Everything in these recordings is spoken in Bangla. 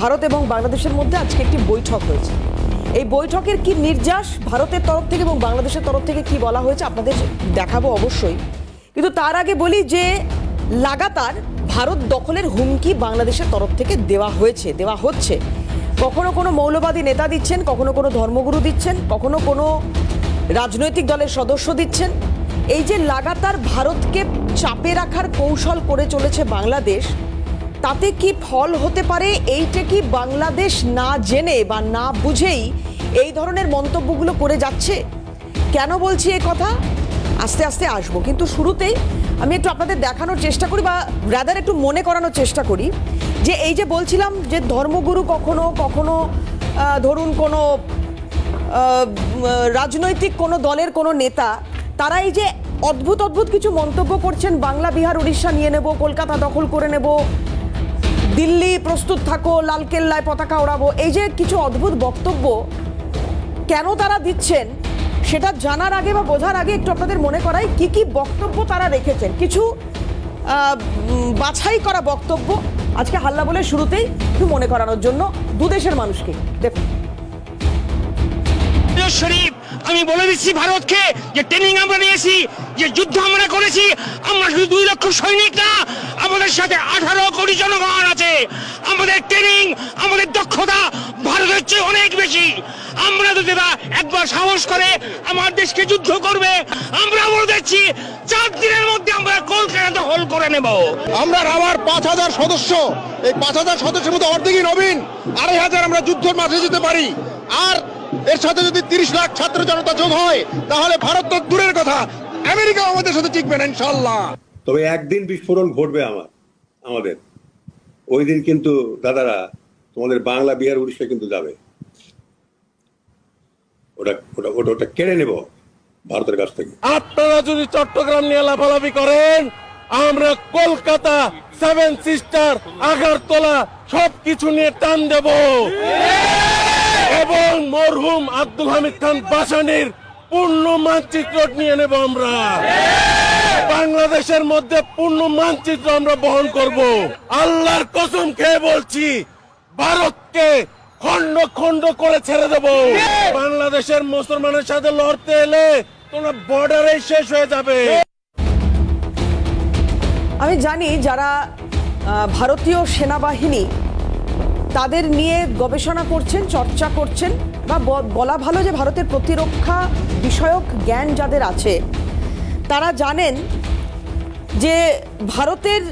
ভারত এবং বাংলাদেশের মধ্যে আজকে একটি বৈঠক হয়েছে। এই বৈঠকের কি নির্যাস ভারতের তরফ থেকে এবং বাংলাদেশের তরফ থেকে কি বলা হয়েছে আপনাদের দেখাবো অবশ্যই, কিন্তু তার আগে বলি যে লাগাতার ভারত দখলের হুমকি বাংলাদেশের তরফ থেকে দেওয়া হচ্ছে। কখনো কোনো মৌলবাদী নেতা দিচ্ছেন, কখনো কোনো ধর্মগুরু দিচ্ছেন, কখনো কোনো রাজনৈতিক দলের সদস্য দিচ্ছেন। এই যে লাগাতার ভারতকে চাপে রাখার কৌশল করে চলেছে বাংলাদেশ, তাতে কি ফল হতে পারে? এইটা কি বাংলাদেশ না জেনে বা না বুঝেই এই ধরনের মন্তব্যগুলো করে যাচ্ছে? কেন বলছি এই কথা আস্তে আস্তে আসবো, কিন্তু শুরুতেই আমি একটু আপনাদের দেখানোর চেষ্টা করি বা রাদার একটু মনে করানোর চেষ্টা করি যে এই যে বলছিলাম যে ধর্মগুরু কখনো কখনো ধরুন কোনো রাজনৈতিক কোনো দলের কোনো নেতা, তারা এই যে অদ্ভুত অদ্ভুত কিছু মন্তব্য করছেন, বাংলা বিহার উড়িষ্যা নিয়ে নেব, কলকাতা দখল করে নেব, দিল্লি প্রস্তুত থাকো, লালকেল্লায় পতাকা ওড়াবো, এই যে কিছু অদ্ভুত বক্তব্য কেন তারা দিচ্ছেন সেটা জানার আগে বা বোঝার আগে একটু আপনাদের মনে করাই কি কি বক্তব্য তারা রেখেছেন। কিছু বাছাই করা বক্তব্য আজকে হাল্লা বলে শুরুতেই একটু মনে করানোর জন্য দুদেশের মানুষকে দেখুন। শরীফ, আমি বলে দিচ্ছি ভারতকে যে ট্রেনিং আমরা নিয়েছি, যে যুদ্ধ আমরা করেছি, আমরা শুধু 2 লক্ষ সৈনিক না, আমাদের সাথে 18 কোটি জনগণ আছে। আমাদের ট্রেনিং, আমাদের দক্ষতা ভারতের চেয়ে অনেক বেশি। আমরা যদি একবার সাহস করে আমার দেশকে যুদ্ধ করবে, আমরা বলে দিচ্ছি 4 দিনের মধ্যে আমরা কলকাতা দখল করে নেব। আমরা আমার 5000 সদস্য, এই 5000 সদস্যের মধ্যে অর্ধেকই নবীন, 2500 আমরা যুদ্ধের মাঝে যেতে পারি। আর এর সাথে যদি 30 লাখ ছাত্র জনতা যোগ হয়, তাহলে ভারত তো দূরের কথা, আমেরিকা আমাদের সাথে টিকবে না ইনশাআল্লাহ। তবে একদিন বিস্ফোরণ ঘটবে আমাদের ওই দিন কিন্তু দাদারা তোমাদের বাংলা বিহার উড়িষ্যা কিন্তু যাবে, ওটা কেড়ে নেব ভারতের কাছ থেকে। আপনারা যদি চট্টগ্রাম নিয়ে লাফালাফি করেন, আমরা কলকাতা, 7 সিস্টার, আগারতলা সবকিছু নিয়ে টান দেব এবং মরহুম আব্দুল হামিদ খান বাসানির পূর্ণ মানচিত্র নিয়ে নেব। আমরা বাংলাদেশের মধ্যে পূর্ণ মানচিত্র আমরা বহন করব। আল্লাহর কসম খেয়ে বলছি, ভারতকে খন্ড খন্ড করে ছেড়ে দেব। বাংলাদেশের মুসলমানের সাথে লড়তে এলে তোমরা বর্ডারে শেষ হয়ে যাবে। আমি জানি যারা ভারতীয় সেনাবাহিনী তাদের নিয়ে গবেষণা করছেন, চর্চা করছেন, বা বলা ভালো যে ভারতের প্রতিরক্ষা বিষয়ক জ্ঞান যাদের আছে, তারা জানেন যে ভারতের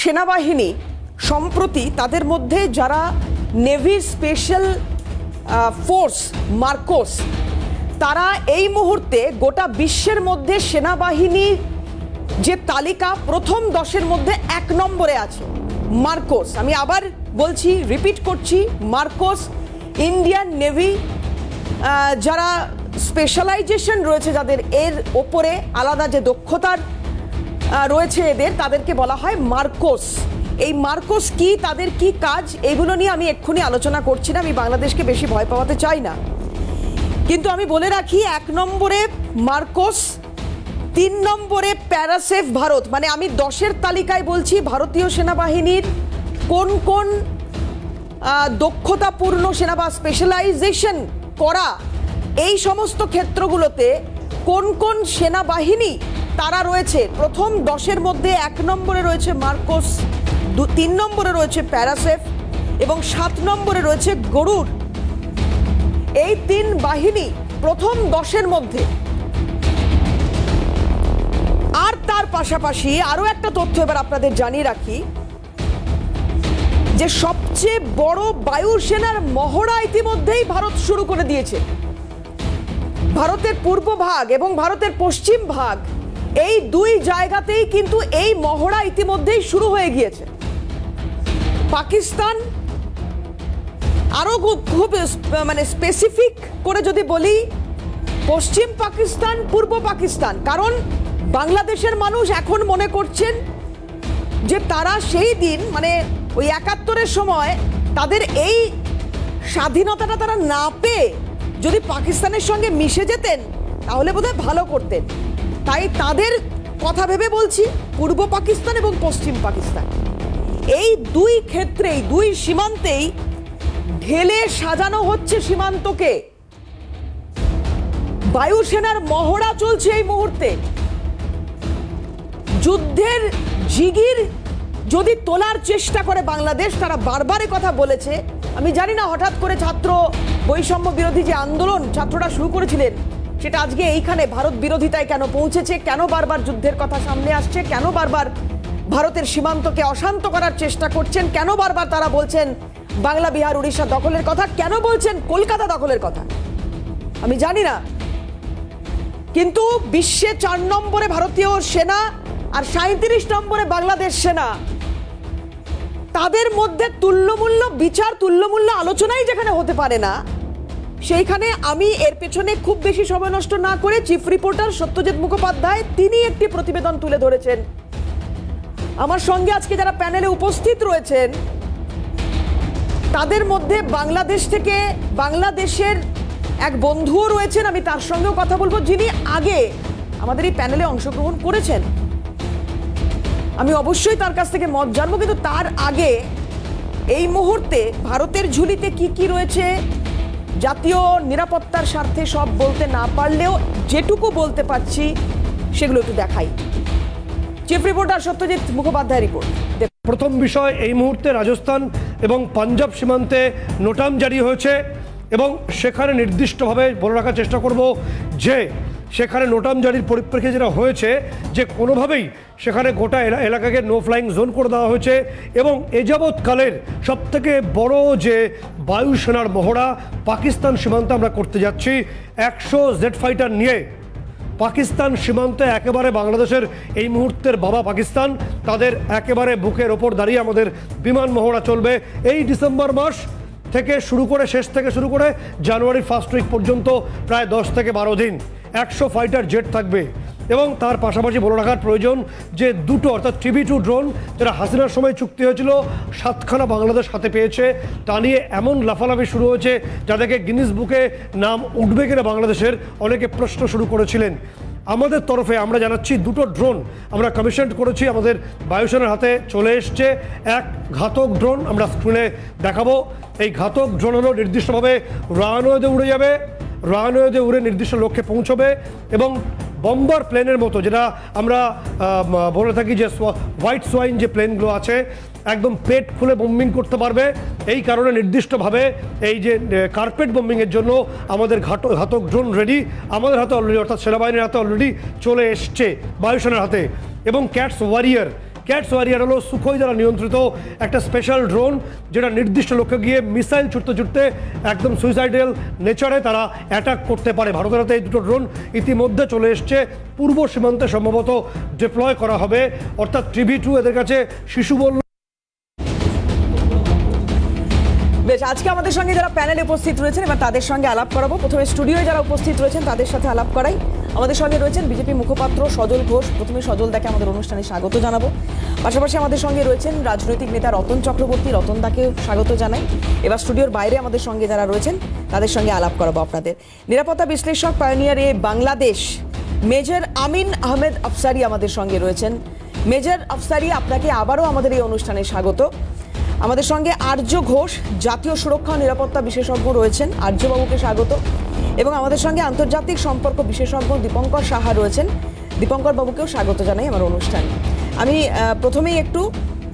সেনাবাহিনী সম্প্রতি তাদের মধ্যে যারা নেভির স্পেশাল ফোর্স মার্কোস, তারা এই মুহূর্তে গোটা বিশ্বের মধ্যে সেনাবাহিনীর যে তালিকা প্রথম 10-এর মধ্যে 1 নম্বরে আছে মার্কোস। আমি আবার বলছি, রিপিট করছি, মার্কোস ইন্ডিয়ান নেভি যারা স্পেশালাইজেশন রয়েছে, যাদের এর ওপরে আলাদা যে দক্ষতার রয়েছে এদের, তাদেরকে বলা হয় মার্কোস। এই মার্কোস কি, তাদের কি কাজ, এগুলো নিয়ে আমি এক্ষুনি আলোচনা করছি না, আমি বাংলাদেশকে বেশি ভয় পাওয়াতে চাই না। কিন্তু আমি বলে রাখি, 1 নম্বরে মার্কোস, 3 নম্বরে প্যারাসেফ ভারত। মানে আমি 10-এর তালিকায় বলছি ভারতীয় সেনাবাহিনীর কোন কোন দক্ষতাপূর্ণ সেনা বা স্পেশালাইজেশন করা এই সমস্ত ক্ষেত্রগুলোতে কোন কোন সেনাবাহিনী তারা রয়েছে। প্রথম 10-এর মধ্যে 1 নম্বরে রয়েছে মার্কোস, 3 নম্বরে রয়েছে প্যারাসেফ এবং 7 নম্বরে রয়েছে গরুড়। এই 3 বাহিনী প্রথম 10-এর মধ্যে। আর তার পাশাপাশি আরো একটা তথ্য এবার আপনাদের জানিয়ে রাখি যে সবচেয়ে বড় বায়ুসেনার মহড়া ইতিমধ্যেই ভারত শুরু করে দিয়েছে। ভারতের পূর্ব ভাগ এবং ভারতের পশ্চিম ভাগ, এই 2 জায়গাতেই কিন্তু এই মহড়া ইতিমধ্যেই শুরু হয়ে গিয়েছে। পাকিস্তান আরো খুব মানে স্পেসিফিক করে যদি বলি, পশ্চিম পাকিস্তান, পূর্ব পাকিস্তান, কারণ বাংলাদেশের মানুষ এখন মনে করছেন যে তারা সেই দিন মানে ওই 71-এর সময় তাদের এই স্বাধীনতাটা তারা না পেয়ে যদি পাকিস্তানের সঙ্গে মিশে যেতেন তাহলে বোধহয় ভালো করতেন। তাই তাদের কথা ভেবে বলছি, পূর্ব পাকিস্তান এবং পশ্চিম পাকিস্তান এই দুই ক্ষেত্রেই, দুই সীমান্তেই ঢেলে সাজানো হচ্ছে সীমান্তকে। বায়ুসেনার মহড়া চলছে এই মুহূর্তে। যুদ্ধের জিগির যদি তোলার চেষ্টা করে বাংলাদেশ, তারা বারবার কথা বলেছে। আমি জানি না হঠাৎ করে ছাত্র বৈষম্য বিরোধী যে আন্দোলন ছাত্ররা শুরু করেছিলেন, সেটা আজকে এইখানে ভারত বিরোধিতায় কেন পৌঁছেছে, কেন বারবার যুদ্ধের কথা সামনে আসছে, কেন বারবার ভারতের সীমান্তকে অশান্ত করার চেষ্টা করছেন, কেন বারবার তারা বলছেন বাংলা, বিহার, উড়িষ্যা দখলের কথা, কেন বলছেন কলকাতা দখলের কথা, আমি জানি না। কিন্তু বিশ্বে 4 নম্বরে ভারতীয় সেনা আর 37 নম্বরে বাংলাদেশ সেনা, তাদের মধ্যে তুল্যমূল্য বিচার, তুল্যমূল্য আলোচনাই যেখানে হতে পারে না, সেইখানে আমি এর পেছনে খুব বেশি সময় নষ্ট না করে চিফ রিপোর্টার সত্যজিৎ মুখোপাধ্যায় তিনি একটি প্রতিবেদন তুলে ধরেছেন। আমার সঙ্গে আজকে যারা প্যানেলে উপস্থিত রয়েছেন তাদের মধ্যে বাংলাদেশ থেকে বাংলাদেশের এক বন্ধুও রয়েছেন, আমি তার সঙ্গেও কথা বলবো, যিনি আগে আমাদের এই প্যানেলে অংশগ্রহণ করেছেন। আমি অবশ্যই তার কাছ থেকে মত জানবো, কিন্তু তার আগে এই মুহূর্তে ভারতের ঝুলিতে কি কি রয়েছে, জাতীয় নিরাপত্তার স্বার্থে সব বলতে না পারলেও যেটুকু বলতে পারছি সেগুলো একটু দেখাই। Chief reporter Satyajit Mukhopadhyay report. প্রথম বিষয়, এই মুহূর্তে রাজস্থান এবং পাঞ্জাব সীমান্তে নোটাম জারি হয়েছে এবং সেখানে নির্দিষ্টভাবে বলে রাখার চেষ্টা করব যে সেখানে নোটাম জারির পরিপ্রেক্ষিতে যেটা হয়েছে যে কোনোভাবেই সেখানে গোটা এলাকাকে নো ফ্লাইং জোন করে দেওয়া হয়েছে এবং এ যাবৎকালের সবথেকে বড় যে বায়ুসেনার মহড়া পাকিস্তান সীমান্তে আমরা করতে যাচ্ছি 100 জেট ফাইটার নিয়ে। পাকিস্তান সীমান্তে একেবারে বাংলাদেশের এই মুহূর্তের বাবা পাকিস্তান, তাদের একেবারে বুকের ওপর দাঁড়িয়ে আমাদের বিমান মহড়া চলবে এই ডিসেম্বর মাস থেকে শুরু করে, শেষ থেকে শুরু করে জানুয়ারি ফার্স্ট উইক পর্যন্ত প্রায় 10 থেকে 12 দিন 100 ফাইটার জেট থাকবে। এবং তার পাশাপাশি বলে রাখার প্রয়োজন যে দুটো অর্থাৎ TB2 ড্রোন যেটা হাসিনার সময় চুক্তি হয়েছিল 7খানা বাংলাদেশ হাতে পেয়েছে, তা নিয়ে এমন লাফালাফি শুরু হয়েছে যাদেরকে গিনিস বুকে নাম উঠবে কিনা বাংলাদেশের অনেকে প্রশ্ন শুরু করেছিলেন। আমাদের তরফে আমরা জানাচ্ছি দুটো ড্রোন আমরা কমিশন করেছি, আমাদের বায়ুসেনার হাতে চলে এসছে। এক ঘাতক ড্রোন আমরা স্ক্রিনে দেখাবো। এই ঘাতক ড্রোন হলো নির্দিষ্টভাবে রানওয়েতে উড়ে যাবে, রানওয়েতে উড়ে নির্দিষ্ট লক্ষ্যে পৌঁছবে এবং বম্বার প্লেনের মতো যেটা আমরা বলে থাকি যে হোয়াইট সোয়াইন যে প্লেনগুলো আছে একদম পেট খুলে বোম্বিং করতে পারবে। এই কারণে নির্দিষ্টভাবে এই যে কার্পেট বোম্বিংয়ের জন্য আমাদের ঘাতক ড্রোন রেডি আমাদের হাতে অলরেডি, অর্থাৎ সেনাবাহিনীর হাতে অলরেডি চলে এসছে বায়ুসেনার হাতে। এবং ক্যাটস ওয়ারিয়ার হলো সুখোই দ্বারা নিয়ন্ত্রিত একটা স্পেশাল ড্রোন যেটা নির্দিষ্ট লক্ষ্যে গিয়ে মিসাইল ছুটতে ছুটতে একদম সুইসাইডাল নেচারে তারা অ্যাটাক করতে পারে। ভারতের হাতে এই দুটো ড্রোন ইতিমধ্যে চলে এসছে, পূর্ব সীমান্তে সম্ভবত ডিপ্লয় করা হবে। অর্থাৎ TB2 এদের কাছে শিশু বলল। বেশ, আজকে আমাদের সঙ্গে যারা প্যানেলে উপস্থিত রয়েছেন এবার তাদের সঙ্গে আলাপ করাবো। প্রথমে স্টুডিওয়ে যারা উপস্থিত রয়েছেন তাদের সাথে আলাপ করাই। আমাদের সঙ্গে রয়েছেন বিজেপি মুখপাত্র সজল ঘোষ। প্রথমে সজল দাকে আমাদের অনুষ্ঠানে স্বাগত জানাবো। পাশাপাশি আমাদের সঙ্গে রয়েছেন রাজনৈতিক নেতা রতন চক্রবর্তী, রতন দাকে স্বাগত জানাই। এবার স্টুডিওর বাইরে আমাদের সঙ্গে যারা রয়েছেন তাদের সঙ্গে আলাপ করাবো আপনাদের। নিরাপত্তা বিশ্লেষক পায়োনিয়ার বাংলাদেশ মেজর আমিন আহমেদ আফসারি আমাদের সঙ্গে রয়েছেন। মেজর আফসারি, আপনাকে আবারও আমাদের এই অনুষ্ঠানে স্বাগত। আমাদের সঙ্গে আর্য ঘোষ, জাতীয় সুরক্ষা ও নিরাপত্তা বিশেষজ্ঞ রয়েছেন, আর্যবাবুকে স্বাগত। এবং আমাদের সঙ্গে আন্তর্জাতিক সম্পর্ক বিশেষজ্ঞ দীপঙ্কর সাহা রয়েছেন, দীপঙ্কর বাবুকেও স্বাগত জানাই আমার অনুষ্ঠানে। আমি প্রথমেই একটু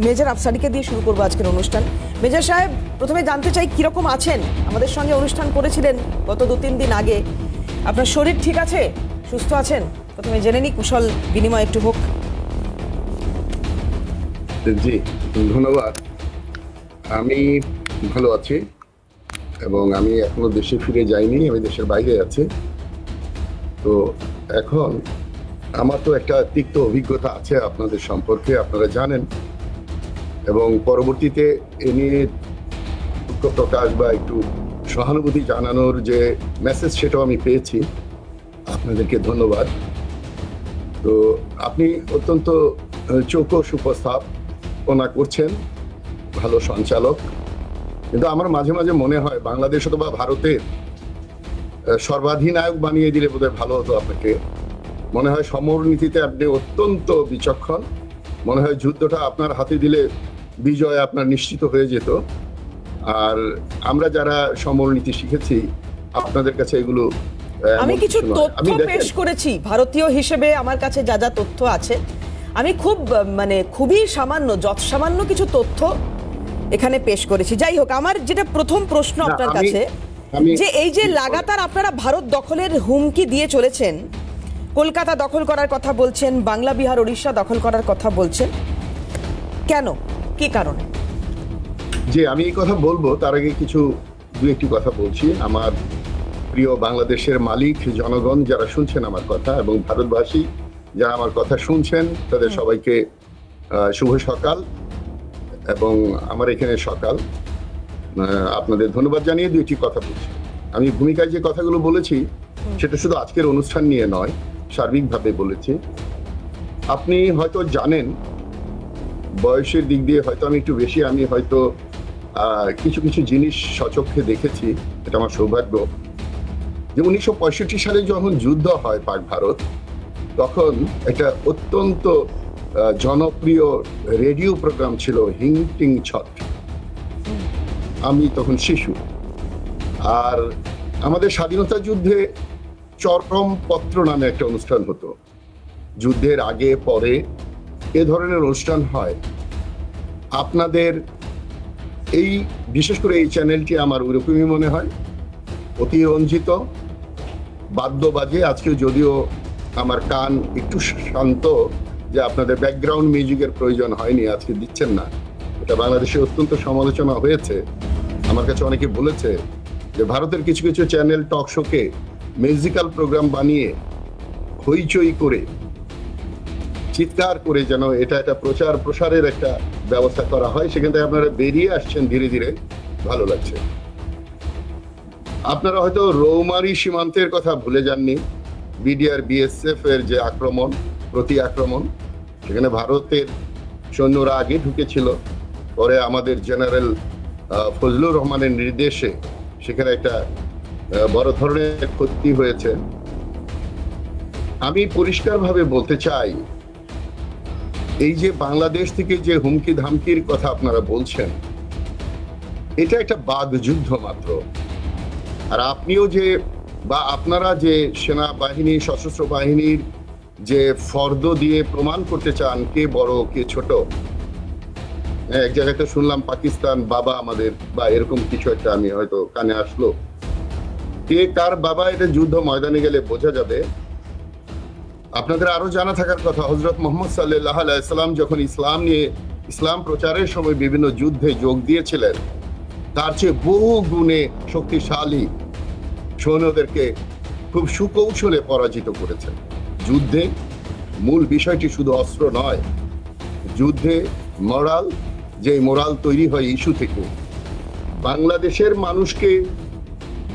মেজর আফসারিকে দিয়ে শুরু করবো আজকের অনুষ্ঠান। মেজর সাহেব, প্রথমে জানতে চাই কীরকম আছেন? আমাদের সঙ্গে অনুষ্ঠান করেছিলেন গত 2-3 দিন আগে। আপনার শরীর ঠিক আছে, সুস্থ আছেন? প্রথমে জেনে নিই, কুশল বিনিময় একটু হোক। জি ধন্যবাদ। আমি ভালো আছি এবং আমি এখনো দেশে ফিরে যাইনি, আমি দেশের বাইরে আছি। তো এখন আমার তো একটা তিক্ত অভিজ্ঞতা আছে আপনাদের সম্পর্কে, আপনারা জানেন, এবং পরবর্তীতে এ নিয়ে দুঃখ প্রকাশ বা একটু সহানুভূতি জানানোর যে মেসেজ সেটাও আমি পেয়েছি। আপনাদেরকে ধন্যবাদ। তো আপনি অত্যন্ত চৌকস উপস্থাপনা করছেন, ভালো সঞ্চালক। কিন্তু আমার মাঝে মাঝে মনে হয় বাংলাদেশ অথবা ভারতের সর্বাধিনায়ক বানিয়ে দিলে বোধহয় ভালো হতো আপনাকে। মনে হয় সমরনীতিতে আপনি অত্যন্ত বিচক্ষণ, মনে হয় যুদ্ধটা আপনার হাতে দিলে বিজয় আপনার নিশ্চিত হয়ে যেত। আর আমরা যারা সমরনীতি শিখেছি আপনাদের কাছে এগুলো আমি এমন কিছু নয়। তথ্য আমি দেখেন, পেশ করেছি ভারতীয় হিসেবে আমার কাছে যা যা তথ্য আছে, আমি খুবই সামান্য যৎসামান্য কিছু তথ্য এখানে পেশ করেছি। যাই হোক, আমার যেটা প্রথম প্রশ্ন না, আপনার আমি- কাছে, আমি- যে এই যে লাগাতার আপনারা ভারত দখলের হুমকি দিয়ে চলেছেন, কলকাতা দখল করার কথা বলছেন, বাংলা বিহার ওড়িশা দখল করার কথা বলছেন, কেন, কি কারণে? যে আমি এই কথা বলবো তার আগে দু একটি কথা বলছি। আমার প্রিয় বাংলাদেশের মালিক জনগণ যারা শুনছেন আমার কথা, এবং ভারতবাসী যারা আমার কথা শুনছেন, তাদের সবাইকে শুভ সকাল। এবং আমার এখানে সকাল, আপনাদের ধন্যবাদ জানিয়ে দুইটি কথা বলছি। আমি ভূমিকায় যে কথাগুলো বলেছি সেটা শুধু আজকের অনুষ্ঠান নিয়ে নয়, সার্বিকভাবে বলেছি। আপনি হয়তো জানেন, বয়সের দিক দিয়ে হয়তো আমি একটু বেশি, আমি হয়তো কিছু কিছু জিনিস সচক্ষে দেখেছি, এটা আমার সৌভাগ্য। যে 1965 সালে যখন যুদ্ধ হয় পাক ভারত, তখন একটা অত্যন্ত জনপ্রিয় রেডিও প্রোগ্রাম ছিল হিং টিং ছট। আমি তখন শিশু, আর আমাদের স্বাধীনতা যুদ্ধে চরম পত্র নামে একটা অনুষ্ঠান হতো। যুদ্ধের আগে পরে এ ধরনের অনুষ্ঠান হয়। আপনাদের এই বিশেষ করে এই চ্যানেলটি আমার ওইরকমই মনে হয়, অতি রঞ্জিত, বাদ্য বাজে। আজকে যদিও আমার কান একটু শান্ত, যে আপনাদের ব্যাকগ্রাউন্ড মিউজিকের প্রয়োজন হয়নি, আজকে দিচ্ছেন না, এটা বাংলাদেশে অত্যন্ত সমালোচনা হয়েছে। আমার কাছে অনেকে বলেছে যে ভারতের কিছু কিছু চ্যানেল টক শোকে মিউজিক্যাল প্রোগ্রাম বানিয়ে হইচই করে চিৎকার করে যেন এটা একটা প্রচার প্রসারের একটা ব্যবস্থা করা হয়, সেখান থেকে আপনারা বেরিয়ে আসছেন ধীরে ধীরে, ভালো লাগছে। আপনারা হয়তো রৌমারী সীমান্তের কথা ভুলে যাননি। বিডিআর বিএসএফ এর যে আক্রমণ, প্রতি আক্রমণ, সেখানে ভারতের সৈন্যরা আগে ঢুকেছিল, পরে আমাদের জেনারেল ফজলুর রহমানের নির্দেশে সেখানে একটা বড় ধরনের ক্ষতি হয়েছে। আমি পরিষ্কারভাবে বলতে চাই, এই যে বাংলাদেশ থেকে যে হুমকি ধামকির কথা আপনারা বলছেন, এটা একটা বাঘ যুদ্ধ মাত্র। আর আপনিও যে বা আপনারা যে সেনাবাহিনী, সশস্ত্র বাহিনীর যে ফর্দ দিয়ে প্রমাণ করতে চান কে বড় কে ছোট, এক জায়গাতে শুনলাম পাকিস্তান বাবা আমাদের, বা এরকম কিছু একটা আমি হয়তো কানে আসলো, কে কার বাবা, এটা যুদ্ধ ময়দানে গেলে বোঝা যাবে। আপনাদের আরো জানা থাকার কথা, হযরত মুহাম্মদ সাল্লাল্লাহু আলাইহি সাল্লাম যখন ইসলাম প্রচারের সময় বিভিন্ন যুদ্ধে যোগ দিয়েছিলেন, তার চেয়ে বহু গুণে শক্তিশালী সৈন্যদেরকে খুব সুকৌশলে পরাজিত করেছেন। যুদ্ধে মূল বিষয়টি শুধু অস্ত্র নয়, যুদ্ধে মোরাল, যে মোরাল তৈরি হয় ইস্যু থেকে। বাংলাদেশের মানুষকে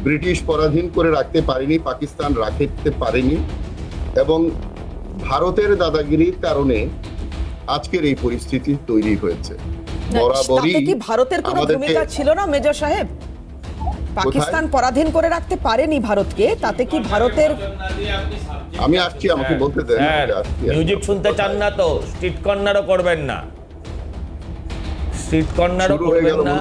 ব্রিটিশ পরাধীন করে রাখতে পারেনি, পাকিস্তান রাখতে পারেনি, এবং ভারতের দাদাগিরির কারণে আজকের এই পরিস্থিতি তৈরি হয়েছে। বরাবরই তাতে কি ভারতের কোনো ভূমিকা ছিল না মেজর সাহেব? পাকিস্তান পরাধীন করে রাখতে পারেনি ভারতকে, তাতে কি ভারতের? আমি আসছি, আমাকে বলতে দেন। মিউজিক শুনতে চান না তো স্ট্রিট কর্নারও করবেন না, স্ট্রিট কর্নারও করবেন না,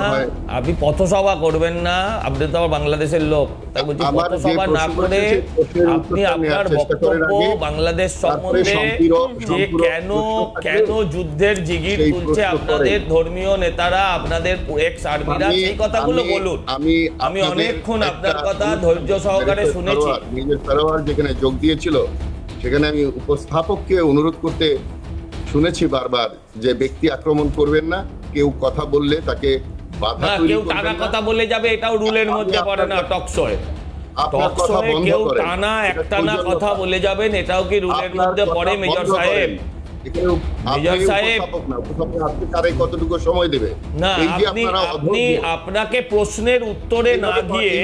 আপনি পথসভা করবেন না। আপনি তো আবার বাংলাদেশের লোক, তাই বলছি পথসভা না করে আপনি আপনার বক্তব্য বাংলাদেশ সম্বন্ধে যে কেন যুদ্ধের জিগির তুলছে আপনাদের ধর্মীয় নেতারা, আপনাদের এক্স আর্মিরা, সেই কথাগুলো বলুন। আমি অনেকক্ষণ আপনার কথা ধৈর্য সহকারে শুনেছি। যেখানে যোগ দিয়েছিল, সেখানে আমি উপস্থাপককে অনুরোধ করতে শুনেছি বারবার যে ব্যক্তি আক্রমণ করবেন না, কেউ কথা বললে তাকে বাধা তৈরি করবেন না, কেউ টানা কথা বলে যাবে, এটাও রুলের মধ্যে পড়ে না। টকশোয় কেউ টানা একটানা কথা বলে যাবেন, এটাও কি রুলের মধ্যে পড়ে? মেজর সাহেব, মেজর সাহেব, কতটুকু সময় দেবে না, আপনাকে প্রশ্নের উত্তরে না গিয়ে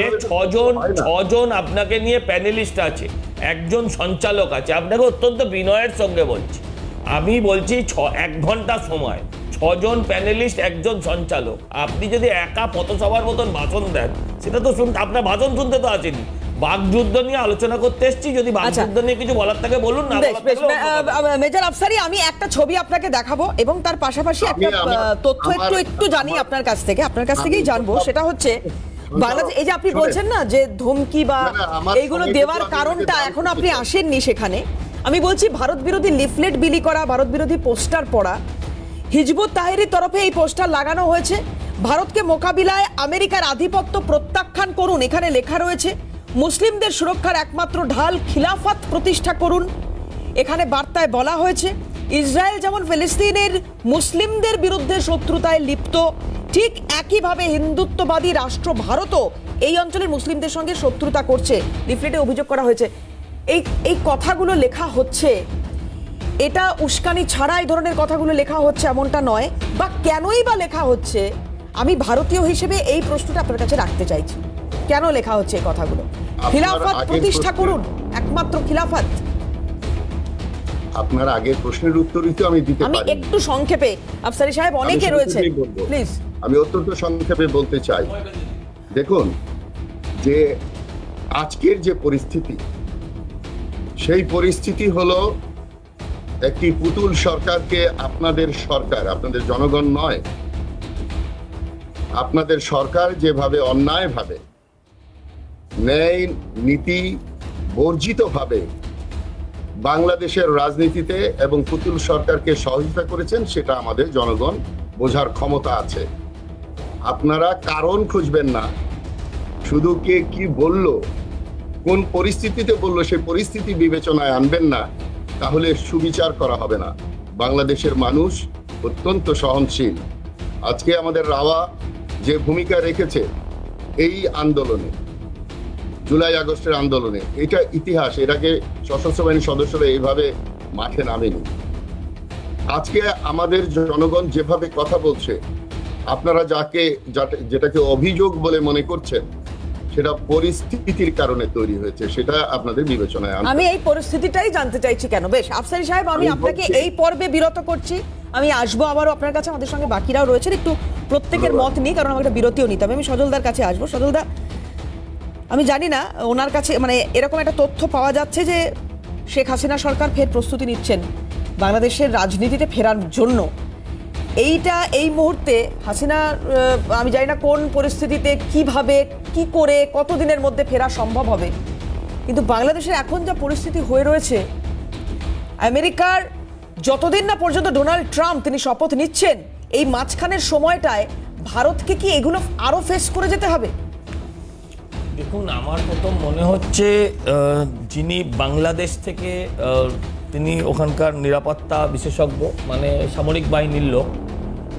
ছজন আপনাকে নিয়ে প্যানেলিস্ট আছে, একজন সঞ্চালক আছে, আপনাকে অত্যন্ত বিনয়ের সঙ্গে বলছি। আমি বলছি 1 ঘন্টা সময়, 6 জন প্যানেলিস্ট, একজন সঞ্চালক। আপনি যদি একা পথসভার মতন ভাষণ দেন, সেটা তো শুনতে, আপনার ভাষণ শুনতে তো আসেনি, বাকযুদ্ধ নিয়ে আলোচনা করতে এসেছি, যদি বাকযুদ্ধ নিয়ে কিছু বলার থাকে বলুন না। বেশ বেশ মেজর আফসারি, আমি একটা ছবি আপনাকে দেখাবো এবং তার পাশাপাশি একটা তথ্য একটু জানি আপনার কাছ থেকেই জানবো। সেটা হচ্ছে বাংলাদেশ, এই যে আপনি বলছেন না যে ধমকি বা এইগুলো দেওয়ার কারণটা এখনো আপনি আসেননি সেখানে, আমি বলছি ভারত বিরোধী লিফলেট বিলি করা, ভারত বিরোধী পোস্টার পড়া, হিজবুত তাহরির তরফে এই পোস্টার লাগানো হয়েছে, ভারতকে মোকাবিলায় আমেরিকার আধিপত্য প্রত্যাখ্যান করুন, এখানে লেখা রয়েছে, মুসলিমদের সুরক্ষার একমাত্র ঢাল খিলাফত প্রতিষ্ঠা করুন, এখানে বার্তায় বলা হয়েছে ইসরায়েল যেমন ফিলিস্তিনের মুসলিমদের বিরুদ্ধে শত্রুতায় লিপ্ত, ঠিক একইভাবে হিন্দুত্ববাদী রাষ্ট্র ভারতও এই অঞ্চলের মুসলিমদের সঙ্গে শত্রুতা করছে, লিফলেটে অভিযোগ করা হয়েছে। এই কথাগুলো লেখা হচ্ছে, এটা উস্কানি ছাড়া এই ধরনের কথাগুলো লেখা হচ্ছে এমনটা নয়, বা কেনই বা লেখা হচ্ছে, আমি ভারতীয় হিসেবে এই প্রশ্নটা আপনার কাছে রাখতে চাইছি, কেন লেখা হচ্ছে এই কথাগুলো? খিলাফত প্রতিষ্ঠা করুন, একমাত্র খিলাফত। আপনার আগের প্রশ্নের উত্তরই তো আমি দিতে পারি। আমি একটু সংক্ষেপে, আফসারি সাহেব অনেকে রয়েছে, প্লিজ। আমি অত্যন্ত সংক্ষেপে বলতে চাই, দেখুন যে আজকের যে পরিস্থিতি, সেই পরিস্থিতি হলো একটি পুতুল সরকারকে আপনাদের সরকার, আপনাদের জনগণ নয়, আপনাদের সরকার যেভাবে অন্যায়ভাবে ন্যায় নীতি বর্জিতভাবে বাংলাদেশের রাজনীতিতে এবং পুতুল সরকারকে সহযোগিতা করেছেন, সেটা আমাদের জনগণ বোঝার ক্ষমতা আছে। আপনারা কারণ খুঁজবেন না, শুধু কে কি বলল, কোন পরিস্থিতিতে বলল, সেই পরিস্থিতি বিবেচনায় আনবেন না, তাহলে সুবিচার করা হবে না। বাংলাদেশের মানুষ অত্যন্ত সহনশীল। আজকে আমাদের রাওয়া যে ভূমিকা রেখেছে এই আন্দোলনে, জুলাই আগস্টের আন্দোলনে, এটা ইতিহাস। এর আগে সশস্ত্র বাহিনীর সদস্যরা এইভাবে মাঠে নামেনি। আজকে আমাদের জনগণ যেভাবে কথা বলছে, আপনারা যেটাকে অভিযোগ বলে মনে করছেন, সেটা পরিস্থিতির কারণে তৈরি হয়েছে, সেটা আপনাদের বিবেচনায় আনতে। আমি এই পরিস্থিতিটাই জানতে চাইছি কেন। বেশ আফসারি সাহেব, আমি আপনাকে এই পর্বে বিরত করছি, আমি আসবো আবারও আপনার কাছে, আমাদের সঙ্গে বাকিরাও রয়েছেন, একটু প্রত্যেকের মত নিই, কারণ আমাকে বিরতিও নিতে হবে। আমি সজলদার কাছে আসবো। সজলদা, আমি জানি না ওনার কাছে মানে এরকম একটা তথ্য পাওয়া যাচ্ছে যে শেখ হাসিনা সরকার ফের প্রস্তুতি নিচ্ছেন বাংলাদেশের রাজনীতিতে ফেরার জন্য। এইটা এই মুহূর্তে হাসিনা, আমি জানি না কোন পরিস্থিতিতে, কিভাবে, কি করে, কতদিনের মধ্যে ফেরা সম্ভব হবে, কিন্তু বাংলাদেশের এখন যা পরিস্থিতি হয়ে রয়েছে, আমেরিকার যতদিন না পর্যন্ত ডোনাল্ড ট্রাম্প তিনি শপথ নিচ্ছেন, এই মাঝখানের সময়টায় ভারতকে কি এগুলো আরো ফেস করে যেতে হবে? দেখুন, আমার প্রথম মনে হচ্ছে যিনি বাংলাদেশ থেকে, তিনি ওখানকার নিরাপত্তা বিশেষজ্ঞ, মানে সামরিক বাহিনীর লোক,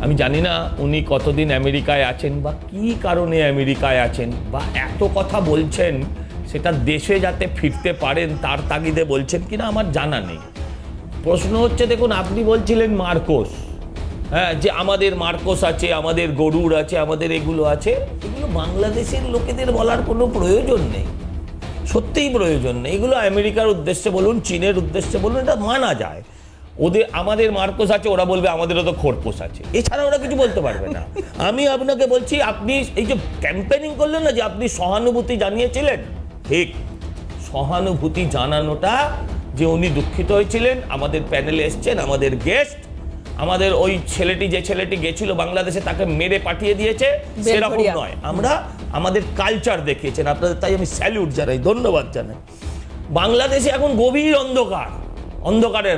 আমি জানি না উনি কতদিন আমেরিকায় আছেন বা কী কারণে আমেরিকায় আছেন, বা এত কথা বলছেন সেটা দেশে যাতে ফিরতে পারেন তার তাগিদে বলছেন কিনা আমার জানা নেই। প্রশ্ন হচ্ছে, দেখুন আপনি বলছিলেন মার্কোস, হ্যাঁ, যে আমাদের মার্কোস আছে, আমাদের গরুর আছে, আমাদের এগুলো আছে, এগুলো বাংলাদেশের লোকেদের বলার কোনো প্রয়োজন নেই, সত্যিই প্রয়োজন নেই। এগুলো আমেরিকার উদ্দেশ্যে বলুন, চীনের উদ্দেশ্যে বলুন, এটা মানা যায়। আমাদের মার্কোস আছে, ওরা বলবে আমাদেরও তো খোরপোশ আছে, এছাড়া ওরা কিছু বলতে পারবে না। আমি আপনাকে বলছি, আপনি এই যে ক্যাম্পেনিং করলেন না, যে আপনি সহানুভূতি জানিয়েছিলেন, ঠিক সহানুভূতি জানানোটা, যে উনি দুঃখিত হয়েছিলেন, আমাদের প্যানেলে এসছেন, আমাদের গেস্ট, আমাদের ওই ছেলেটি, যে ছেলেটি গেছিল বাংলাদেশে, তাকে মেরে পাঠিয়ে দিয়েছে, সেরকম নয়। আমরা আমাদের কালচার দেখিয়েছেন আপনাদের, তাই আমি স্যালিউট জানাই, ধন্যবাদ জানাই। বাংলাদেশে এখন গভীর অন্ধকারের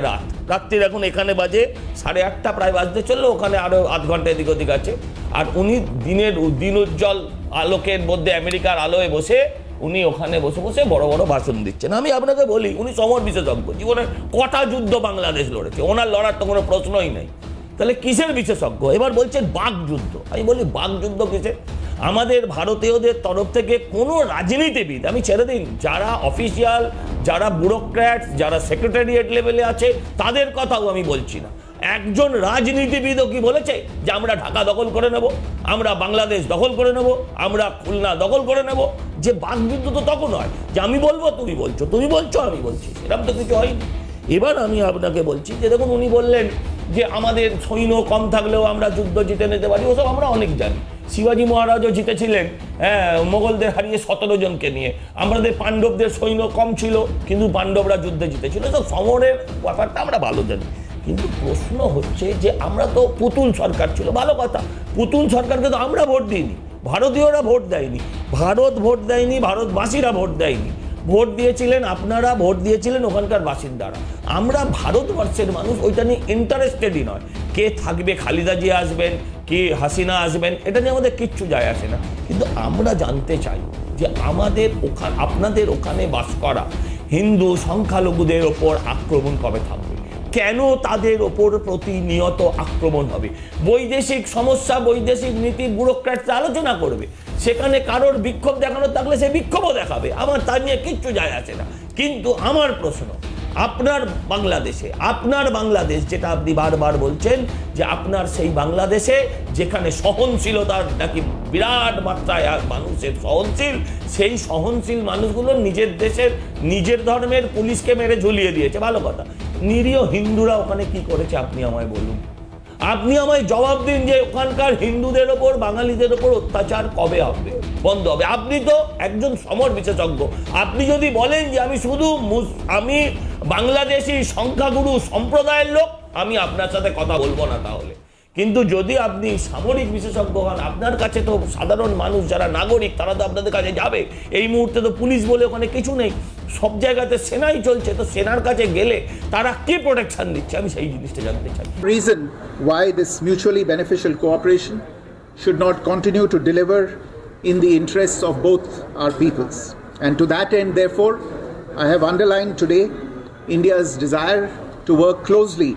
রাত্রির এখন এখানে বাজে 8:30, প্রায় বাজতে চললো, ওখানে আরো আধ ঘন্টা এদিক ওদিক আছে। আর উনি দিন উজ্জ্বল আলোকের মধ্যে আমেরিকার আলোয় বসে উনি ওখানে বসে বসে বড় বড় ভাষণ দিচ্ছেন। আমি আপনাকে বলি, উনি সমর বিশেষজ্ঞ, জীবনে কটা যুদ্ধ বাংলাদেশ লড়েছে, ওনার লড়ার তো কোনো প্রশ্নই নেই। তাহলে কিসের বিশেষজ্ঞ? এবার বলছেন বাকযুদ্ধ। আমি বলি, বাকযুদ্ধ কিসের? আমাদের ভারতীয়দের তরফ থেকে কোনো রাজনীতিবিদ, আমি ছেড়ে দিন, যারা অফিসিয়াল, যারা ব্যুরোক্র্যাট, যারা সেক্রেটারিয়েট লেভেলে আছে, তাদের কথাও আমি বলছি না, একজন রাজনীতিবিদও কি বলেছে যে আমরা ঢাকা দখল করে নেব, আমরা বাংলাদেশ দখল করে নেব, আমরা খুলনা দখল করে নেব? যে বাকযুদ্ধ তো তখন হয় যে আমি বলবো, তুমি বলছো, তুমি বলছো, আমি বলছি, এরকম তো কিছু হয়নি। এবার আমি আপনাকে বলছি যে দেখুন, উনি বললেন যে আমাদের সৈন্য কম থাকলেও আমরা যুদ্ধ জিতে নিতে পারি, ওসব আমরা অনেক জানি। শিবাজী মহারাজও জিতেছিলেন মোগলদের হারিয়ে 17 জনকে নিয়ে। আমাদের পাণ্ডবদের সৈন্য কম ছিল, কিন্তু পাণ্ডবরা যুদ্ধে জিতেছিল। তো সমরের ব্যাপারটা আমরা ভালো জানি, কিন্তু প্রশ্ন হচ্ছে যে আমরা তো পুতুল সরকার ছিল, ভালো কথা, পুতুল সরকারকে তো আমরা ভোট দিইনি, ভারতীয়রা ভোট দেয়নি, ভারত ভোট দেয়নি, ভারতবাসীরা ভোট দেয়নি, ভোট দিয়েছিলেন আপনারা, ভোট দিয়েছিলেন ওখানকার বাসিন্দারা। আমরা ভারতবর্ষের মানুষ ওইটা নিয়ে ইন্টারেস্টেডই নয়। কে থাকবে, খালেদা জিয়া আসবেন কি হাসিনা আসবেন, এটা নিয়ে আমাদের কিচ্ছু যায় আসে না। কিন্তু আমরা জানতে চাই যে আমাদের ওখানে, আপনাদের ওখানে বাস করা হিন্দু সংখ্যালঘুদের ওপর আক্রমণ কবে থামবে? কেন তাদের ওপর প্রতিনিয়ত আক্রমণ হবে? বৈদেশিক সমস্যা, বৈদেশিক নীতি ব্যুরোক্র্যাটরা আলোচনা করবে, সেখানে কারোর বিক্ষোভ দেখানো থাকলে সে বিক্ষোভও দেখাবে, আমার তা নিয়ে কিচ্ছু যায় আসে না। কিন্তু আমার প্রশ্ন, আপনার বাংলাদেশ যেটা আপনি বারবার বলছেন যে আপনার সেই বাংলাদেশে যেখানে সহনশীলতার নাকি বিরাট মাত্রায় মানুষের সহনশীল, সেই সহনশীল মানুষগুলো নিজের দেশের নিজের ধর্মের পুলিশকে মেরে ঝুলিয়ে দিয়েছে, ভালো কথা। নিরীহ হিন্দুরা ওখানে কি করেছে আপনি আমায় বলুন, আপনি আমায় জবাব দিন যে ওখানকার হিন্দুদের ওপর, বাঙালিদের ওপর অত্যাচার কবে হবে, বন্ধ হবে? আপনি তো একজন সমর বিশেষজ্ঞ, আপনি যদি বলেন যে আমি বাংলাদেশি সংখ্যাগুরু সম্প্রদায়ের লোক, আমি আপনার সাথে কথা বলবো না তাহলে। কিন্তু যদি আপনি সামরিক বিশেষজ্ঞ হন, আপনার কাছে তো সাধারণ মানুষ যারা নাগরিক তারা তো আপনাদের কাছে যাবে। এই মুহূর্তে তো পুলিশ বলে ওখানে কিছু নেই, সব জায়গাতে সেনাই চলছে, তো সেনার কাছে গেলে তারা কি প্রোটেকশন দিচ্ছে, আমি সেই জিনিসটা জানতে চাই। Reason why this mutually beneficial cooperation should not continue to deliver in the interests of both our peoples. And to that end, therefore, I have underlined today India's desire to work closely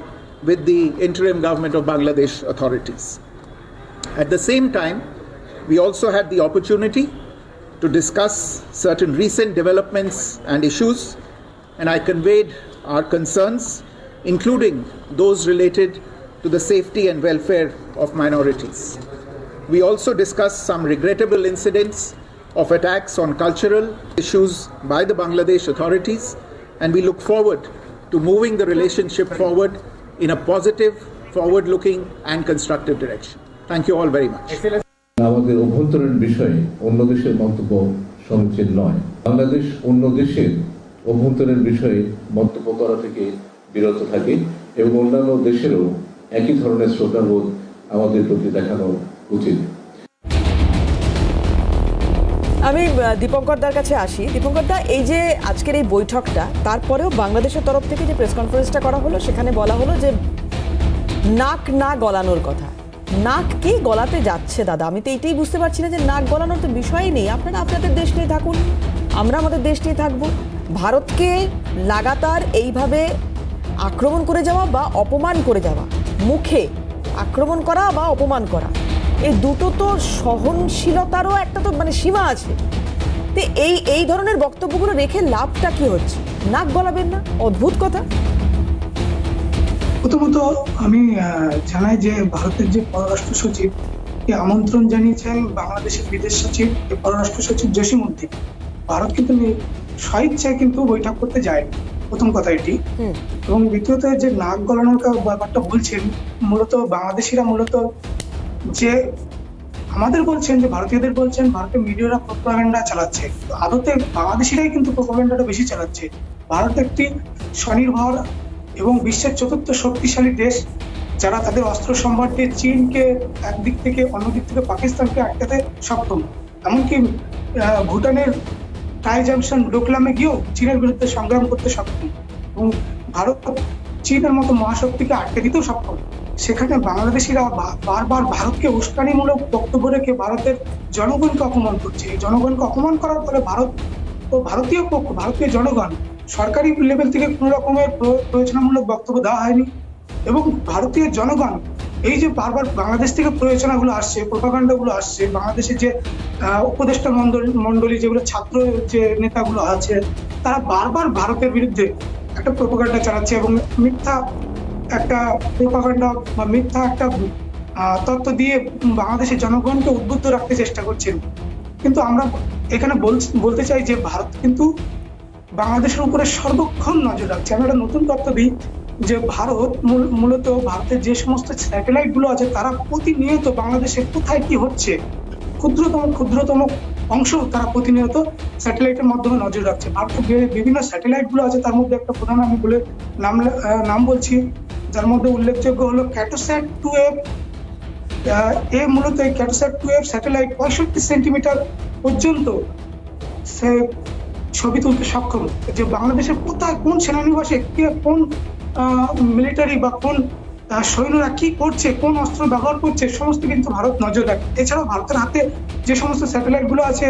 with the interim government of Bangladesh authorities. At the same time, we also had the opportunity to discuss certain recent developments and issues, and I conveyed our concerns, including those related to the safety and welfare of minorities. We also discussed some regrettable incidents of attacks on cultural issues by the Bangladesh authorities, and we look forward to moving the relationship forward in a positive, forward-looking and constructive direction. Thank you all very much. আমাদের অভ্যন্তরীণ বিষয়ে অন্য দেশের মন্তব্য সমীচীন নয়। বাংলাদেশ অন্য দেশের অভ্যন্তরীণ বিষয়ে মন্তব্য করা থেকে বিরত থাকে এবং অন্যান্য দেশেরও একই ধরনের শ্রদ্ধাবোধ আমাদের প্রতি দেখানো উচিত। আমি দীপঙ্কর দার কাছে আসি। দীপঙ্কর দা, এই যে আজকের এই বৈঠকটা, তারপরেও বাংলাদেশের তরফ থেকে যে প্রেস কনফারেন্সটা করা হলো, সেখানে বলা হলো যে নাক না গলানোর কথা। নাক কি গলাতে যাচ্ছে দাদা? আমি তো এইটাই বুঝতে পারছি না যে নাক গলানোর তো বিষয়ই নেই। আপনারা আপনাদের দেশ নিয়ে থাকুন, আমরা আমাদের দেশ নিয়ে থাকবো। ভারতকে লাগাতার এইভাবে আক্রমণ করে যাওয়া বা অপমান করে যাওয়া, মুখে আক্রমণ করা বা অপমান করা, এই দুটো তো সহনশীলতারও একটা তো মানে সীমা আছে। তো এই ধরনের বক্তব্যগুলো রেখে লাভটা কি হচ্ছে? নাক গলাবেন না, অদ্ভুত কথা। প্রথমত আমি জানাই যে ভারতের যে পররাষ্ট্র সচিব আমন্ত্রণ জানিয়েছেন বাংলাদেশের বিদেশ সচিব পররাষ্ট্র সচিব জসিমউদ্দিন। ভারত কিন্তু স্বেচ্ছায় কিন্তু বৈঠক করতে যায়নি, প্রথম কথা এটি। এবং দ্বিতীয়ত যে নাক গলানোর ব্যাপারটা বলছেন, মূলত বাংলাদেশিরা মূলত যে আমাদের বলছেন, যে ভারতীয়দের বলছেন ভারতের মিডিয়ারা প্রোপাগান্ডা চালাচ্ছে, আদতে বাংলাদেশিরাই কিন্তু প্রোপাগান্ডাটা বেশি চালাচ্ছে। ভারত একটি স্বনির্ভর এবং বিশ্বের চতুর্থ শক্তিশালী দেশ, যারা তাদের অস্ত্র সম্ভার দিয়ে চীনকে একদিক থেকে, অন্যদিক থেকে পাকিস্তানকে আটকাতে সক্ষম। এমনকি ভুটানের টাই জাংশন ডোকলামে গিয়েও চীনের বিরুদ্ধে সংগ্রাম করতে সক্ষম, এবং ভারত চীনের মতো মহাশক্তিকে আটকে দিতেও সক্ষম। সেখানে বাংলাদেশিরা বারবার ভারতকে উস্কানিমূলক বক্তব্য রেখে ভারতের জনগণকে অপমান করছে। এই জনগণকে অপমান করার ফলে ভারত ও ভারতীয় পক্ষ, ভারতীয় জনগণ সরকারি লেভেল থেকে কোনো রকমের প্রয়োজনমূলক বক্তব্য দেওয়া হয়নি, এবং ভারতীয় জনগণ এই যে বারবার বাংলাদেশ থেকে প্রয়োজনগুলো আসছে, প্রোপাগান্ডাগুলো আসছে, বাংলাদেশের যে উপদেষ্টা মন্ডলী যেগুলো ছাত্র যে নেতাগুলো আছে, তারা বারবার ভারতের বিরুদ্ধে একটা প্রোপাগান্ডা চালাচ্ছে এবং মিথ্যা একটা প্রোপাগান্ডা বা মিথ্যা একটা তথ্য দিয়ে বাংলাদেশের জনগণকে উদ্বুদ্ধ রাখতে চেষ্টা করছেন। কিন্তু আমরা এখানে বলতে চাই যে ভারত কিন্তু বাংলাদেশের উপরে সর্বক্ষণ নজর রাখছে। আমি একটা নতুন তথ্য দিই, যে ভারত মূলত ভারতের যে সমস্ত স্যাটেলাইট গুলো আছে তারা প্রতিনিয়ত বাংলাদেশে কোথায় কি হচ্ছে ক্ষুদ্রতম অংশ তারা প্রতিনিয়ত স্যাটেলাইটের মাধ্যমে নজর রাখছে। ভারতের বিভিন্ন স্যাটেলাইট গুলো আছে, তার মধ্যে একটা প্রধান আমি বলে নাম বলছি, যার মধ্যে উল্লেখযোগ্য হলো ক্যাটোস্যাট 2F। মূলত এই ক্যাটোস্যাট 2F স্যাটেলাইট 65 সেন্টিমিটার পর্যন্ত সে ছবি তুলতে সক্ষম। যে বাংলাদেশের কোথায় কোন সেনানিবাসে কোন মিলিটারি বা কোন সৈন্যরা কি করছে, কোন অস্ত্র ব্যবহার করছে, সমস্ত কিন্তু ভারত নজর রাখে। এছাড়াও ভারতের হাতে যে সমস্ত স্যাটেলাইট গুলো আছে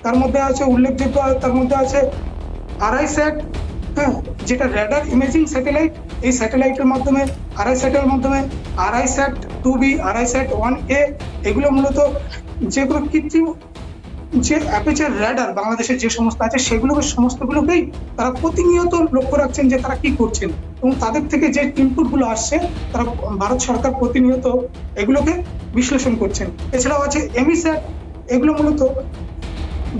তার মধ্যে আছে উল্লেখযোগ্য, তার মধ্যে আছে আরআইস্যাট, হ্যাঁ, যেটা রেডার ইমেজিং স্যাটেলাইট। এই স্যাটেলাইটের মাধ্যমে আরআইস্যাট 2B, আরআইস্যাট 1A, এগুলো মূলত যেগুলো কৃত্রিম যে অ্যাপারচার রেডার বাংলাদেশের যে সমস্ত আছে সমস্তগুলোকেই তারা প্রতিনিয়ত লক্ষ্য রাখছেন যে তারা কি করছেন, এবং তাদের থেকে যে ইনপুট গুলো আসছে তারা ভারত সরকার প্রতিনিয়ত এগুলোকে বিশ্লেষণ করছেন। এছাড়াও আছে এমিস্যাট, এগুলো মূলত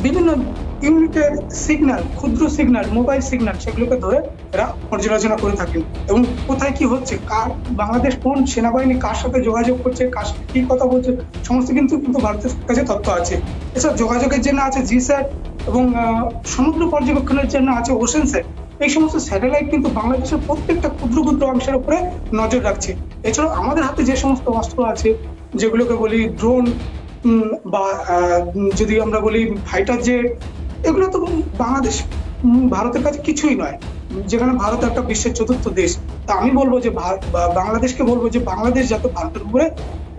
বিভিন্ন ইউনিটের সিগন্যাল, ক্ষুদ্র সিগন্যাল, মোবাইল সিগন্যাল, সেগুলোকে ধরে এরা পর্যালোচনা করে থাকেন এবং কোথায় কি হচ্ছে, বাংলাদেশ কোন সেনাবাহিনী কার সাথে যোগাযোগ করছে, কার সাথে কি কথা বলছে, সমস্ত কিন্তু ভারতের কাছে তথ্য আছে। এছাড়া যোগাযোগের জন্য আছে জিস্যাট এবং সমুদ্র পর্যবেক্ষণের জন্য আছে ওশেনস্যাট। এই সমস্ত স্যাটেলাইট কিন্তু বাংলাদেশের প্রত্যেকটা ক্ষুদ্র ক্ষুদ্র অংশের উপরে নজর রাখছে। এছাড়াও আমাদের হাতে যে সমস্ত অস্ত্র আছে, যেগুলোকে বলি ড্রোন বা যদি আমরা বলি ফাইটার জেট, এগুলো তো ভারতের কাছে কিছুই নয়, যেখানে ভারত একটা বিশ্বের চতুর্থ দেশ। তা আমি বলবো যে বাংলাদেশকে বলবো যে বাংলাদেশ যাতে ভারতের উপরে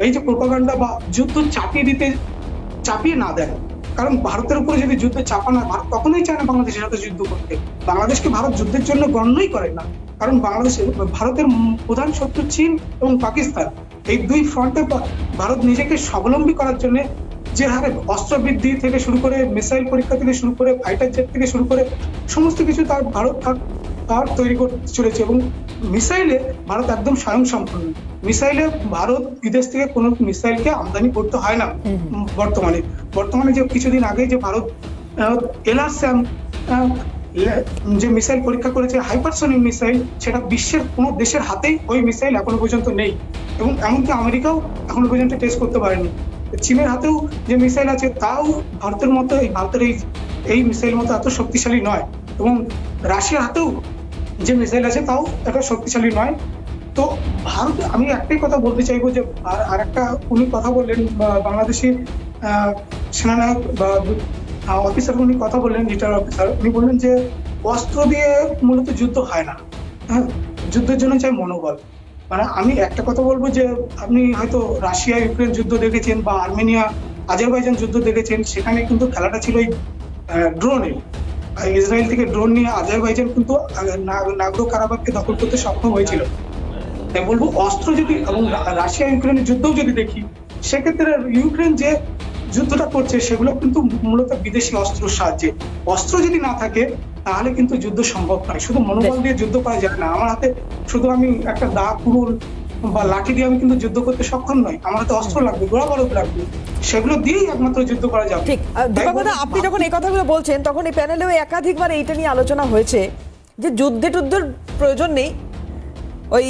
এই যে প্রোপাগান্ডা বা যুদ্ধ চাপিয়ে না দেয়, কারণ ভারতের উপরে যদি যুদ্ধ চাপা না, ভারত কখনোই চায় না বাংলাদেশের সাথে যুদ্ধ করতে। বাংলাদেশকে ভারত যুদ্ধের জন্য গণ্যই করে না, কারণ ভারতের প্রধান শত্রু চীন এবং পাকিস্তান। এই দুই ফ্রন্টে ভারত নিজেকে স্বাবলম্বী করার জন্য যে হারে অস্ত্র বৃদ্ধি থেকে শুরু করে মিসাইল পরীক্ষা থেকে শুরু করে ফাইটার জেট থেকে শুরু করে সমস্ত কিছু ভারত তৈরি করতে চলেছে, এবং মিসাইলে ভারত একদম স্বয়ংসম্পূর্ণ। মিসাইলে ভারত বিদেশ থেকে কোনো মিসাইলকে আমদানি করতে হয় না। বর্তমানে যে কিছুদিন আগে যে ভারত LRSAM যে মিসাইল পরীক্ষা করেছে, হাইপারসনিক মিসাইল, সেটা বিশ্বের কোনো দেশের হাতেই ওই মিসাইল এখনো পর্যন্ত নেই, এবং এমনকি আমেরিকাও এখনো পর্যন্ত টেস্ট করতে পারেনি। চীনের হাতেও যে মিসাইল আছে তাও ভারতের এই মিসাইল মতো এত শক্তিশালী নয়, এবং রাশিয়ার হাতেও যে মিসাইল আছে তাও এত শক্তিশালী নয়। তো ভারত, আমি একটাই কথা বলতে চাইবো যে আর একটা উনি কথা বললেন, বাংলাদেশি সেনানায়ক বা অফিসার উনি কথা বললেন, রিটায়ার্ড অফিসার, উনি বললেন যে অস্ত্র দিয়ে মূলত যুদ্ধ হয় না, হ্যাঁ, যুদ্ধের জন্য চাই মনোবল। মানে আমি একটা কথা বলবো যে আপনি হয়তো রাশিয়া ইউক্রেন যুদ্ধ দেখেছেন বা আর্মেনিয়া আজারবাইজান যুদ্ধ দেখেছেন, সেখানে কিন্তু খেলাটা ছিল এই ড্রোনে। ইসরায়েল থেকে ড্রোন নিয়ে আজারবাইজান কিন্তু নাগরো কারাবাখকে দখল করতে সক্ষম হয়েছিল। তাই বলবো অস্ত্র যদি, এবং রাশিয়া ইউক্রেনের যুদ্ধও যদি দেখি, সেক্ষেত্রে ইউক্রেন যে যুদ্ধটা করছে সেগুলো কিন্তু মূলত বিদেশি অস্ত্রের সাহায্যে। অস্ত্র যদি না থাকে তাহলে কিন্তু যুদ্ধ সম্ভব নয়। শুধু মনোবল দিয়ে যুদ্ধ করা যায় না। আমার হাতে শুধু আমি একটা দা, কুড়ুল বা লাঠি দিয়ে আমি কিন্তু যুদ্ধ করতে সক্ষম নই। আমার হাতে অস্ত্র লাগবে, গোলা বারুদ লাগবে, সেগুলো দিয়েই একমাত্র যুদ্ধ করা যাবে। ঠিক। দীপকদা, আপনি যখন এই কথাগুলো বলছেন তখন এই প্যানেলেও একাধিকবার এইটা নিয়ে আলোচনা হয়েছে যে যুদ্ধের প্রয়োজন নেই, ওই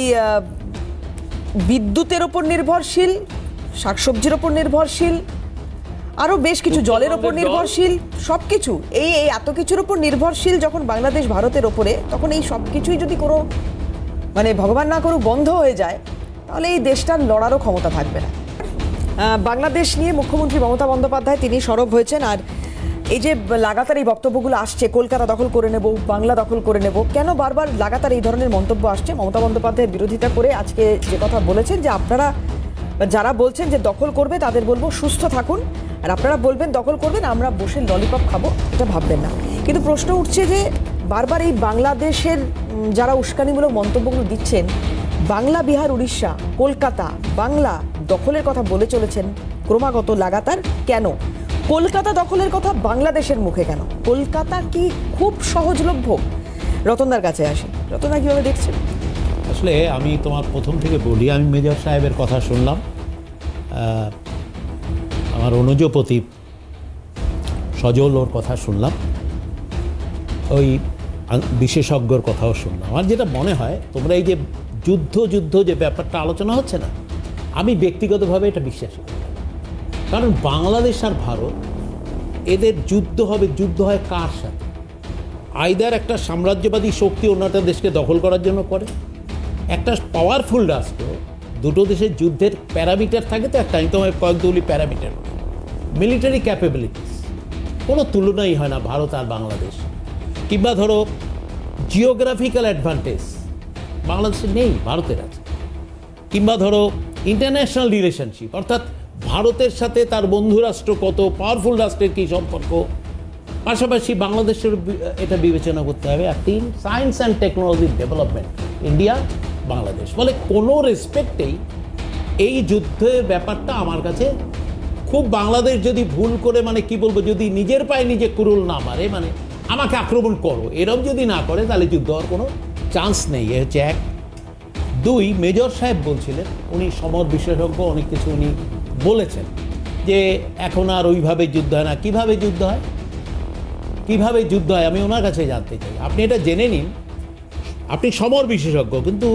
বিদ্যুতের ওপর নির্ভরশীল, শাকসবজির ওপর নির্ভরশীল, আরো বেশ কিছু, জলের ওপর নির্ভরশীল, সবকিছু এই এত কিছুর উপর নির্ভরশীল যখন বাংলাদেশ ভারতের ওপরে, তখন এই সবকিছুই যদি কোনো মানে ভগবান না করুক বন্ধ হয়ে যায়, তাহলে এই দেশটার লড়ারও ক্ষমতা থাকবে না। বাংলাদেশ নিয়ে মুখ্যমন্ত্রী মমতা বন্দ্যোপাধ্যায় তিনি সরব হয়েছেন, আর এই যে লাগাতার এই বক্তব্যগুলো আসছে, কলকাতা দখল করে নেব, বাংলা দখল করে নেব, কেন বারবার লাগাতার এই ধরনের মন্তব্য আসছে? মমতা বন্দ্যোপাধ্যায়ের বিরোধিতা করে আজকে যে কথা বলেছেন যে আপনারা যারা বলছেন যে দখল করবে তাদের বলবো সুস্থ থাকুন, আর আপনারা বলবেন দখল করবেন, আমরা বসে ললিপপ খাবো, এটা ভাববেন না। কিন্তু প্রশ্ন উঠছে যে বারবার এই বাংলাদেশের যারা উস্কানিমূলক মন্তব্যগুলো দিচ্ছেন, বাংলা, বিহার, উড়িষ্যা, কলকাতা, বাংলা দখলের কথা বলে চলেছেন ক্রমাগত লাগাতার, কেন? কলকাতা দখলের কথা বাংলাদেশের মুখে কেন? কলকাতা কি খুব সহজলভ্য? রতনদার কাছে আসি। রতনদা, কিভাবে দেখছেন? আসলে আমি তোমার প্রথম থেকে বলি, আমি মেজর সাহেবের কথা শুনলাম, আমার অনুজপতি সজল ওর কথা শুনলাম, ওই বিশেষজ্ঞর কথাও শুনলাম। আমার যেটা মনে হয়, তোমরা এই যে যুদ্ধ যে ব্যাপারটা আলোচনা হচ্ছে না, আমি ব্যক্তিগতভাবে এটা বিশ্বাস করি। কারণ বাংলাদেশ আর ভারত এদের যুদ্ধ হয় কার সাথে? আইদার একটা সাম্রাজ্যবাদী শক্তি অন্য একটা দেশকে দখল করার জন্য করে, একটা পাওয়ারফুল রাষ্ট্র, দুটো দেশের যুদ্ধের প্যারামিটার থাকে তো একটা, আমি তোমায় কয়েকগুলি প্যারামিটার, মিলিটারি ক্যাপাবিলিটিস কোনো তুলনাই হয় না ভারত আর বাংলাদেশ। কিংবা ধরো জিওগ্রাফিক্যাল অ্যাডভান্টেজ বাংলাদেশের নেই, ভারতের আছে। কিংবা ধরো ইন্টারন্যাশনাল রিলেশনশিপ, অর্থাৎ ভারতের সাথে তার বন্ধু রাষ্ট্র কত, পাওয়ারফুল রাষ্ট্রের কী সম্পর্ক। পাশাপাশি বাংলাদেশের এটা বিবেচনা করতে হবে একটি সায়েন্স অ্যান্ড টেকনোলজির ডেভেলপমেন্ট, ইন্ডিয়া বাংলাদেশ। ফলে কোনো রেসপেক্টেই এই যুদ্ধের ব্যাপারটা আমার কাছে খুব, বাংলাদেশ যদি ভুল করে মানে কি বলবো, যদি নিজের পায়ে নিজে কুরুল না মারে, মানে আমাকে আক্রমণ করো এরম যদি না করে, তাহলে যুদ্ধ হওয়ার কোনো চান্স নেই। এ হচ্ছে এক। দুই, মেজর সাহেব বলছিলেন, উনি সমর বিশেষজ্ঞ, অনেক কিছু উনি বলেছেন যে এখন আর ওইভাবে যুদ্ধ হয় না। কীভাবে যুদ্ধ হয়, কীভাবে যুদ্ধ হয় আমি ওনার কাছে জানতে চাই। আপনি এটা জেনে নিন, আপনি সমর বিশেষজ্ঞ, কিন্তু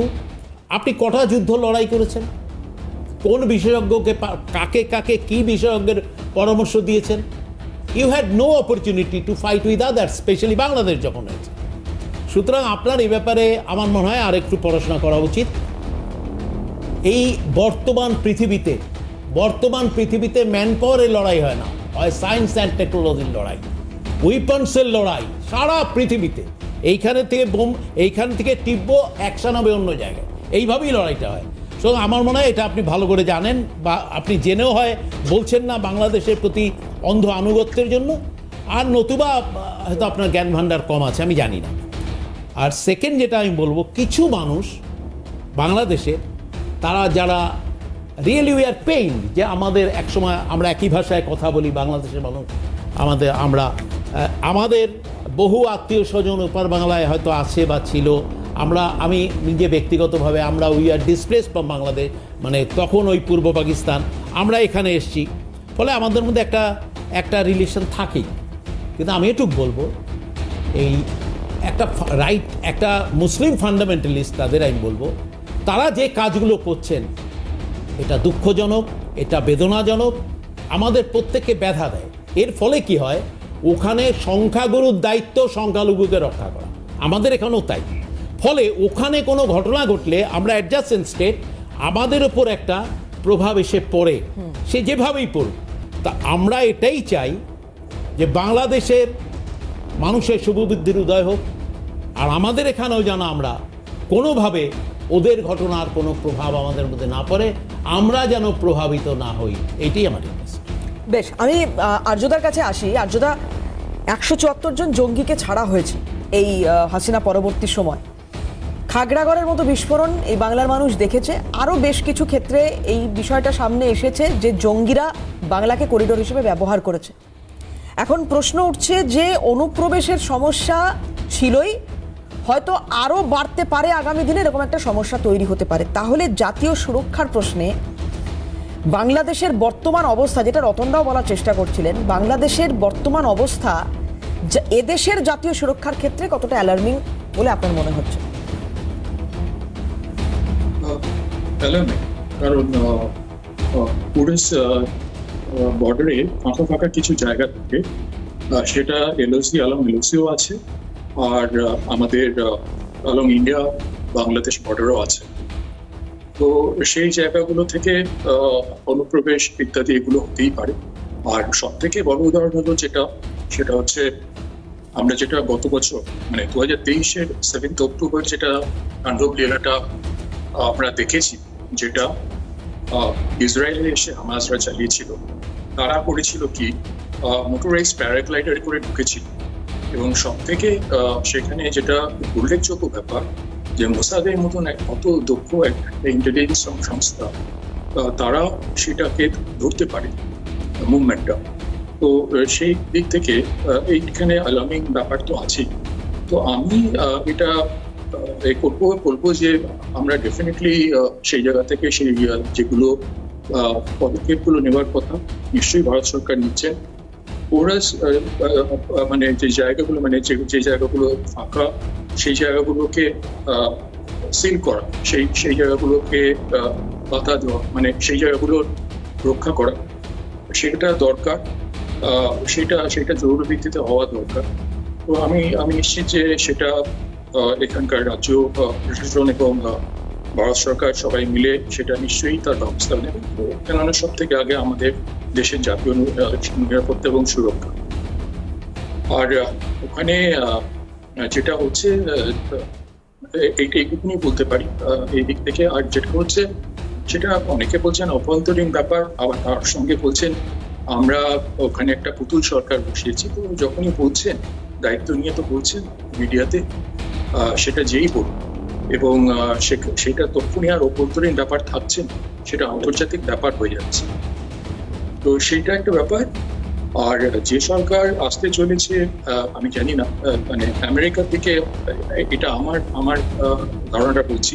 আপনি কটা যুদ্ধ লড়াই করেছেন? কোন বিশেষজ্ঞকে, কাকে কাকে কী বিশেষজ্ঞের পরামর্শ দিয়েছেন? You had no opportunity to fight with others, specially Bangladesh যখন হয়েছে। সুতরাং আপনার এই ব্যাপারে আমার মনে হয় আর একটু পড়াশোনা করা উচিত। এই বর্তমান পৃথিবীতে ম্যান পাওয়ারের লড়াই হয় না, হয় সায়েন্স অ্যান্ড টেকনোলজির লড়াই, উইপন্সের লড়াই সারা পৃথিবীতে। এইখান থেকে টিপবো, অ্যাকশন হবে অন্য জায়গায়, এইভাবেই লড়াইটা হয়। সো আমার মনে হয় এটা আপনি ভালো করে জানেন, বা আপনি জেনেও হয় বলছেন না বাংলাদেশের প্রতি অন্ধ আনুগত্যের জন্য, আর নতুবা হয়তো আপনার জ্ঞান ভাণ্ডার কম আছে, আমি জানি না। আর সেকেন্ড যেটা আমি বলবো, কিছু মানুষ বাংলাদেশের, তারা যারা রিয়েলি উই আর পেইন, যে আমাদের একসময় আমরা একই ভাষায় কথা বলি, বাংলাদেশের মানুষ আমাদের বহু আত্মীয় স্বজন ওপার বাংলায় হয়তো আছে বা ছিল, আমি নিজে ব্যক্তিগতভাবে we are displace from Bangladesh, মানে তখন ওই পূর্ব পাকিস্তান, আমরা এখানে এসেছি। ফলে আমাদের মধ্যে একটা রিলেশন থাকেই। কিন্তু আমি এটুকু বলবো, এই একটা মুসলিম ফান্ডামেন্টালিস্ট, তাদের আমি বলবো, তারা যে কাজগুলো করছেন এটা দুঃখজনক, এটা বেদনাজনক, আমাদের প্রত্যেককে ব্যথা দেয়। এর ফলে কি হয়, ওখানে সংখ্যাগুরুর দায়িত্ব সংখ্যালঘুকে রক্ষা করা, আমাদের এখানেও তাই। ফলে ওখানে কোনো ঘটনা ঘটলে আমরা অ্যাডজাস্টেন্ট স্টেট, আমাদের ওপর একটা প্রভাব এসে পড়ে, সে যেভাবেই পড়ুক। তা আমরা এটাই চাই যে বাংলাদেশের মানুষের শুভবুদ্ধির উদয় হোক, আর আমাদের এখানেও যেন আমরা কোনোভাবে ওদের ঘটনার কোনো প্রভাব আমাদের মধ্যে না পড়ে, আমরা যেন প্রভাবিত না হই, এইটাই আমার রিকোয়েস্ট। বেশ, আমি আর্যদার কাছে আসি। আর্যদা, 174 জন জঙ্গিকে ছাড়া হয়েছে এই হাসিনা পরবর্তী সময়। খাগড়াগড়ের মতো বিস্ফোরণ এই বাংলার মানুষ দেখেছে। আরও বেশ কিছু ক্ষেত্রে এই বিষয়টা সামনে এসেছে যে জঙ্গিরা বাংলাকে করিডোর হিসেবে ব্যবহার করেছে। এখন প্রশ্ন উঠছে যে অনুপ্রবেশের সমস্যা ছিলই, হয়তো আরও বাড়তে পারে আগামী দিনে, এরকম একটা সমস্যা তৈরি হতে পারে। তাহলে জাতীয় সুরক্ষার প্রশ্নে বাংলাদেশের বর্তমান অবস্থা, যেটা রতনরাও বলার চেষ্টা করছিলেন, বাংলাদেশের বর্তমান অবস্থা এদেশের জাতীয় সুরক্ষার ক্ষেত্রে কতটা অ্যালার্মিং বলে আপনার মনে হচ্ছে? কারণ বর্ডারে ফাঁকা ফাঁকা কিছু জায়গা থাকে, সেটা আলং এলওসিও আছে, আর আমাদের আলং ইন্ডিয়া বাংলাদেশ বর্ডারও আছে। তো সেই জায়গাগুলো থেকে অনুপ্রবেশ ইত্যাদি এগুলো হতেই পারে। আর সব থেকে বড় উদাহরণ হলো সেটা হচ্ছে আমরা যেটা গত বছর মানে 2023-এর 7 অক্টোবর যেটা তাণ্ডব লীলাটা আমরা দেখেছি, যেটা ইসরায়েলে এসে হামাসরা চালিয়েছিল। তারা করেছিল কি, মোটরাইজড প্যারাগ্লাইডার করে ঢুকেছিল, এবং সব থেকে সেখানে যেটা উল্লেখযোগ্য ব্যাপার, যে মোসাদের মতন কত দক্ষ একটা ইন্টেলিজেন্স সংস্থা, তারা সেটাকে ধরতে পারে মুভমেন্টটা। তো সেই দিক থেকে এইখানে অ্যালার্মিং ব্যাপার তো আছেই। তো আমি এটা বলবো যে আমরা ডেফিনেটলি সেই জায়গা থেকে সেই যেগুলো পদক্ষেপগুলো নেওয়ার কথা নিশ্চয়ই ভারত সরকার নিচ্ছেন। ওরা মানে যে জায়গাগুলো যে জায়গাগুলো ফাঁকা, সেই জায়গাগুলোকে সিল করা, সেই জায়গাগুলোকে বাধা দেওয়া, মানে সেই জায়গাগুলোর রক্ষা করা, সেটা দরকার। সেটা জরুরি ভিত্তিতে হওয়া দরকার। তো আমি নিশ্চিত যে সেটা এখানকার রাজ্য প্রশাসন এবং ভারত সরকার সবাই মিলে সেটা নিশ্চয়ই তার ব্যবস্থা নেবে, কেননা সব থেকে আগে আমাদের দেশের জাতীয় নিরাপত্তা এবং সুরক্ষা। আর ওখানে যেটা হচ্ছে এইটুকুনি বলতে পারি এই দিক থেকে। আর যেটা হচ্ছে সেটা অনেকে বলছেন অভ্যন্তরীণ ব্যাপার, আবার তার সঙ্গে বলছেন আমরা ওখানে একটা পুতুল সরকার বসিয়েছি। তো যখনই বলছেন, দায়িত্ব নিয়ে তো বলছেন মিডিয়াতে, সেটা যেই বলুন, এবং সেটা তখনই আর অভ্যন্তরীণ ব্যাপার থাকছে না, সেটা আন্তর্জাতিক ব্যাপার হয়ে যাচ্ছে। তো সেইটা একটা ব্যাপার। আর যে সরকার আসতে চলেছে আমি জানি না, মানে আমেরিকা থেকে, এটা আমার ধারণাটা বলছি,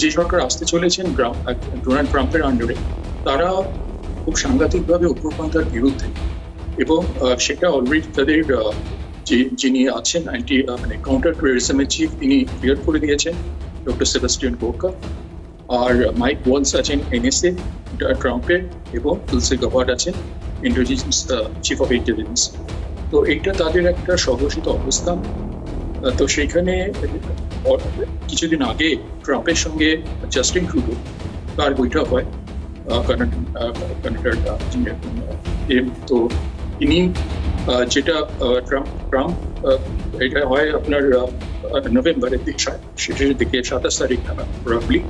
যে সরকার আসতে চলেছেন ডোনাল্ড ট্রাম্পের আন্ডারে, তারা খুব সাংঘাতিকভাবে উগ্রপন্থার বিরুদ্ধে, এবং সেটা অলরেডি তাদের যিনি আছেন মানে কাউন্টার টেররিজমের চিফ, তিনি ক্লিয়ার করে দিয়েছেন, ডক্টর সেবাস্টিয়ান গোর্কা। আর মাইক ওয়ালস আছেন এনএসএ ট্রাম্পের, এবং তুলসি গাবার্ড আছেন ইন্টেলিজেন্স চিফ অফ ইন্টেলিজেন্স। তো এইটা তাদের একটা স্বঘোষিত অবস্থান। তো সেইখানে কিছুদিন আগে ট্রাম্পের সঙ্গে জাস্টিন ট্রুডো তার বৈঠক হয় কানাডার। তো তিনি যেটা ট্রাম্প এটা হয় আপনার নভেম্বরের শেষের দিকে 27 তারিখ নাগাদ রাফলি।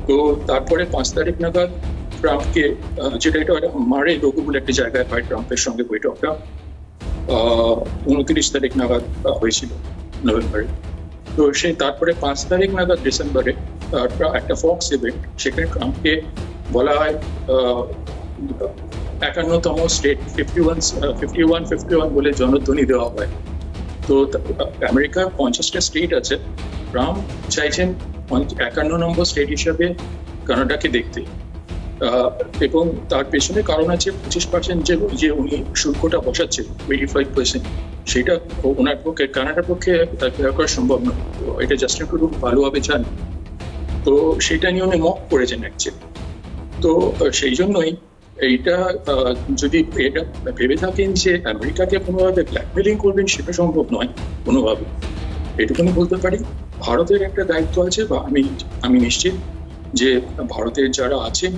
তো তারপরে 5 তারিখ নাগাদ ট্রাম্পকে, যেটা এটা মারে লোগো বলে একটা জায়গায় হয়, ট্রাম্পের সঙ্গে বৈঠকটা 29 তারিখ নাগাদ হয়েছিল নভেম্বরে। তো তারপরে 5 তারিখ নাগাদ ডিসেম্বরে একটা ফক্স ইভেন্ট, সেখানে ট্রাম্পকে বলা হয় 51তম স্টেট 51 বলে জনধ্বনি দেওয়া হয়। তো আমেরিকার 50টা স্টেট আছে, ট্রাম্প চাইছেন 51 নম্বর স্টেট হিসাবে কানাডাকে দেখতে। এবং তার পেছনে কারণ আছে 25% যে উনি শুল্কটা বসাচ্ছেন, 85%, সেটা ওনার পক্ষে, কানাডার পক্ষে করা সম্ভব নয়। এটা জাস্টিন ট্রুডো ভালোভাবে জানেন। তো সেটা নিয়ে উনি মক করেছেন অ্যাকচুয়ালি। তো সেই জন্যই এইটা যদি এটা ভেবে থাকেন যে আমেরিকাকে কোনোভাবে ব্ল্যাকমেলিং করবেন, সেটা সম্ভব নয় কোনোভাবে। এটুকুনি বলতে পারি। ভারতের একটা দায়িত্ব আছে, বা আমি নিশ্চিত যে ভারতের যারা আছেন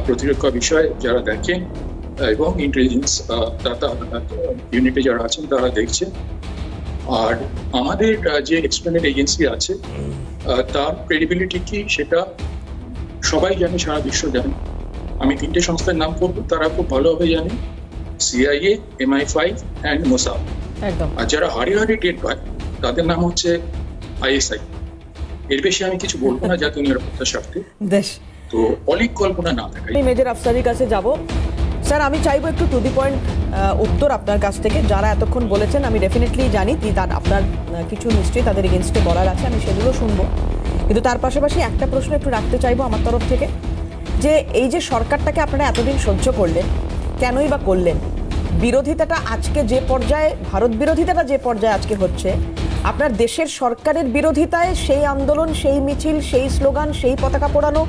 প্রতিরক্ষা বিষয়ে যারা দেখেন, এবং ইন্টেলিজেন্স ইউনিটে যারা আছেন তারা দেখছেন। আর আমাদের যে এক্সটার্নাল এজেন্সি আছে তার ক্রেডিবিলিটি কি সেটা সবাই জানে, সারা বিশ্ব জানে। আমি 3টে সংস্থার নাম করবো, তারা খুব ভালোভাবে জানে, CIA, MI5 অ্যান্ড মোসাদ। আর যারা হাড়ি টের পায় তাদের নাম হচ্ছে ISI। এর বেশি আমি কিছু বলবো না জাতীয় নিরাপত্তার স্বার্থে, তো অলিক কল্পনা না থাকে। আমি মেজর আফসারির কাছে যাব। স্যার, আমি চাইবো একটু টু দি পয়েন্ট উত্তর আপনার কাছ থেকে। যারা এতক্ষণ বলেছেন আমি ডেফিনেটলি জানি আপনার কিছু নিশ্চয়ই তাদের এগেনস্টে বলার আছে, আমি সেগুলো শুনবো। কিন্তু তার পাশাপাশি একটা প্রশ্ন একটু রাখতে চাইবো আমার তরফ থেকে, যে এই যে সরকারটাকে আপনারা এতদিন সহ্য করলেন, কেনই বা করলেন? বিরোধিতাটা আজকে যে পর্যায়ে, ভারত বিরোধিতাটা যে পর্যায়ে আজকে হচ্ছে, আপনার দেশের সরকারের বিরোধিতায় সেই আন্দোলন, সেই মিছিল, সেই স্লোগান, সেই পতাকা পোড়ানো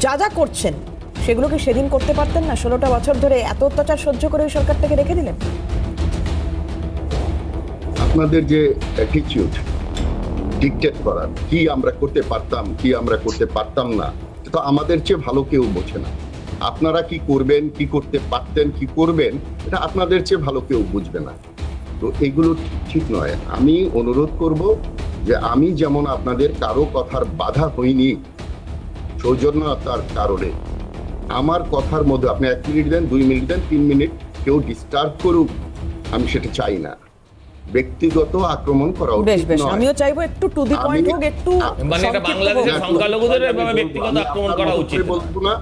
যা করছেন, সেগুলো কি সেদিন করতে পারতেন না? 16টা বছর ধরে এত অত্যাচার সহ্য করে ওই সরকারটাকে রেখে দিলেন। আপনাদের যে অ্যাটিটিউড ডিকটেট করার, কি আমরা করতে পারতাম, কি আমরা করতে পারতাম না, তো আমাদের চেয়ে ভালো কেউ বোঝে না। আপনারা কি করবেন, কি করতে পারতেন, কি করবেন, এটা আপনাদের চেয়ে ভালো কেউ বুঝবে না। তো এগুলো ঠিক নয়। আমি অনুরোধ করব যে আমি যেমন আপনাদের কারো কথার বাধা হইনি সৌজন্যতার কারণে, আমার কথার মধ্যে আপনি 1 মিনিট দেন, 2 মিনিট দেন, 3 মিনিট কেউ ডিস্টার্ব করুক, আমি সেটা চাই না। ব্যক্তিগত আক্রমণ করা উচিত নয়। আমিও চাইবো একটু টু দি পয়েন্ট হোক, একটু মানে এটা বাংলাদেশের সংখ্যালঘুদের এভাবে ব্যক্তিগত আক্রমণ করা উচিত বলবো না।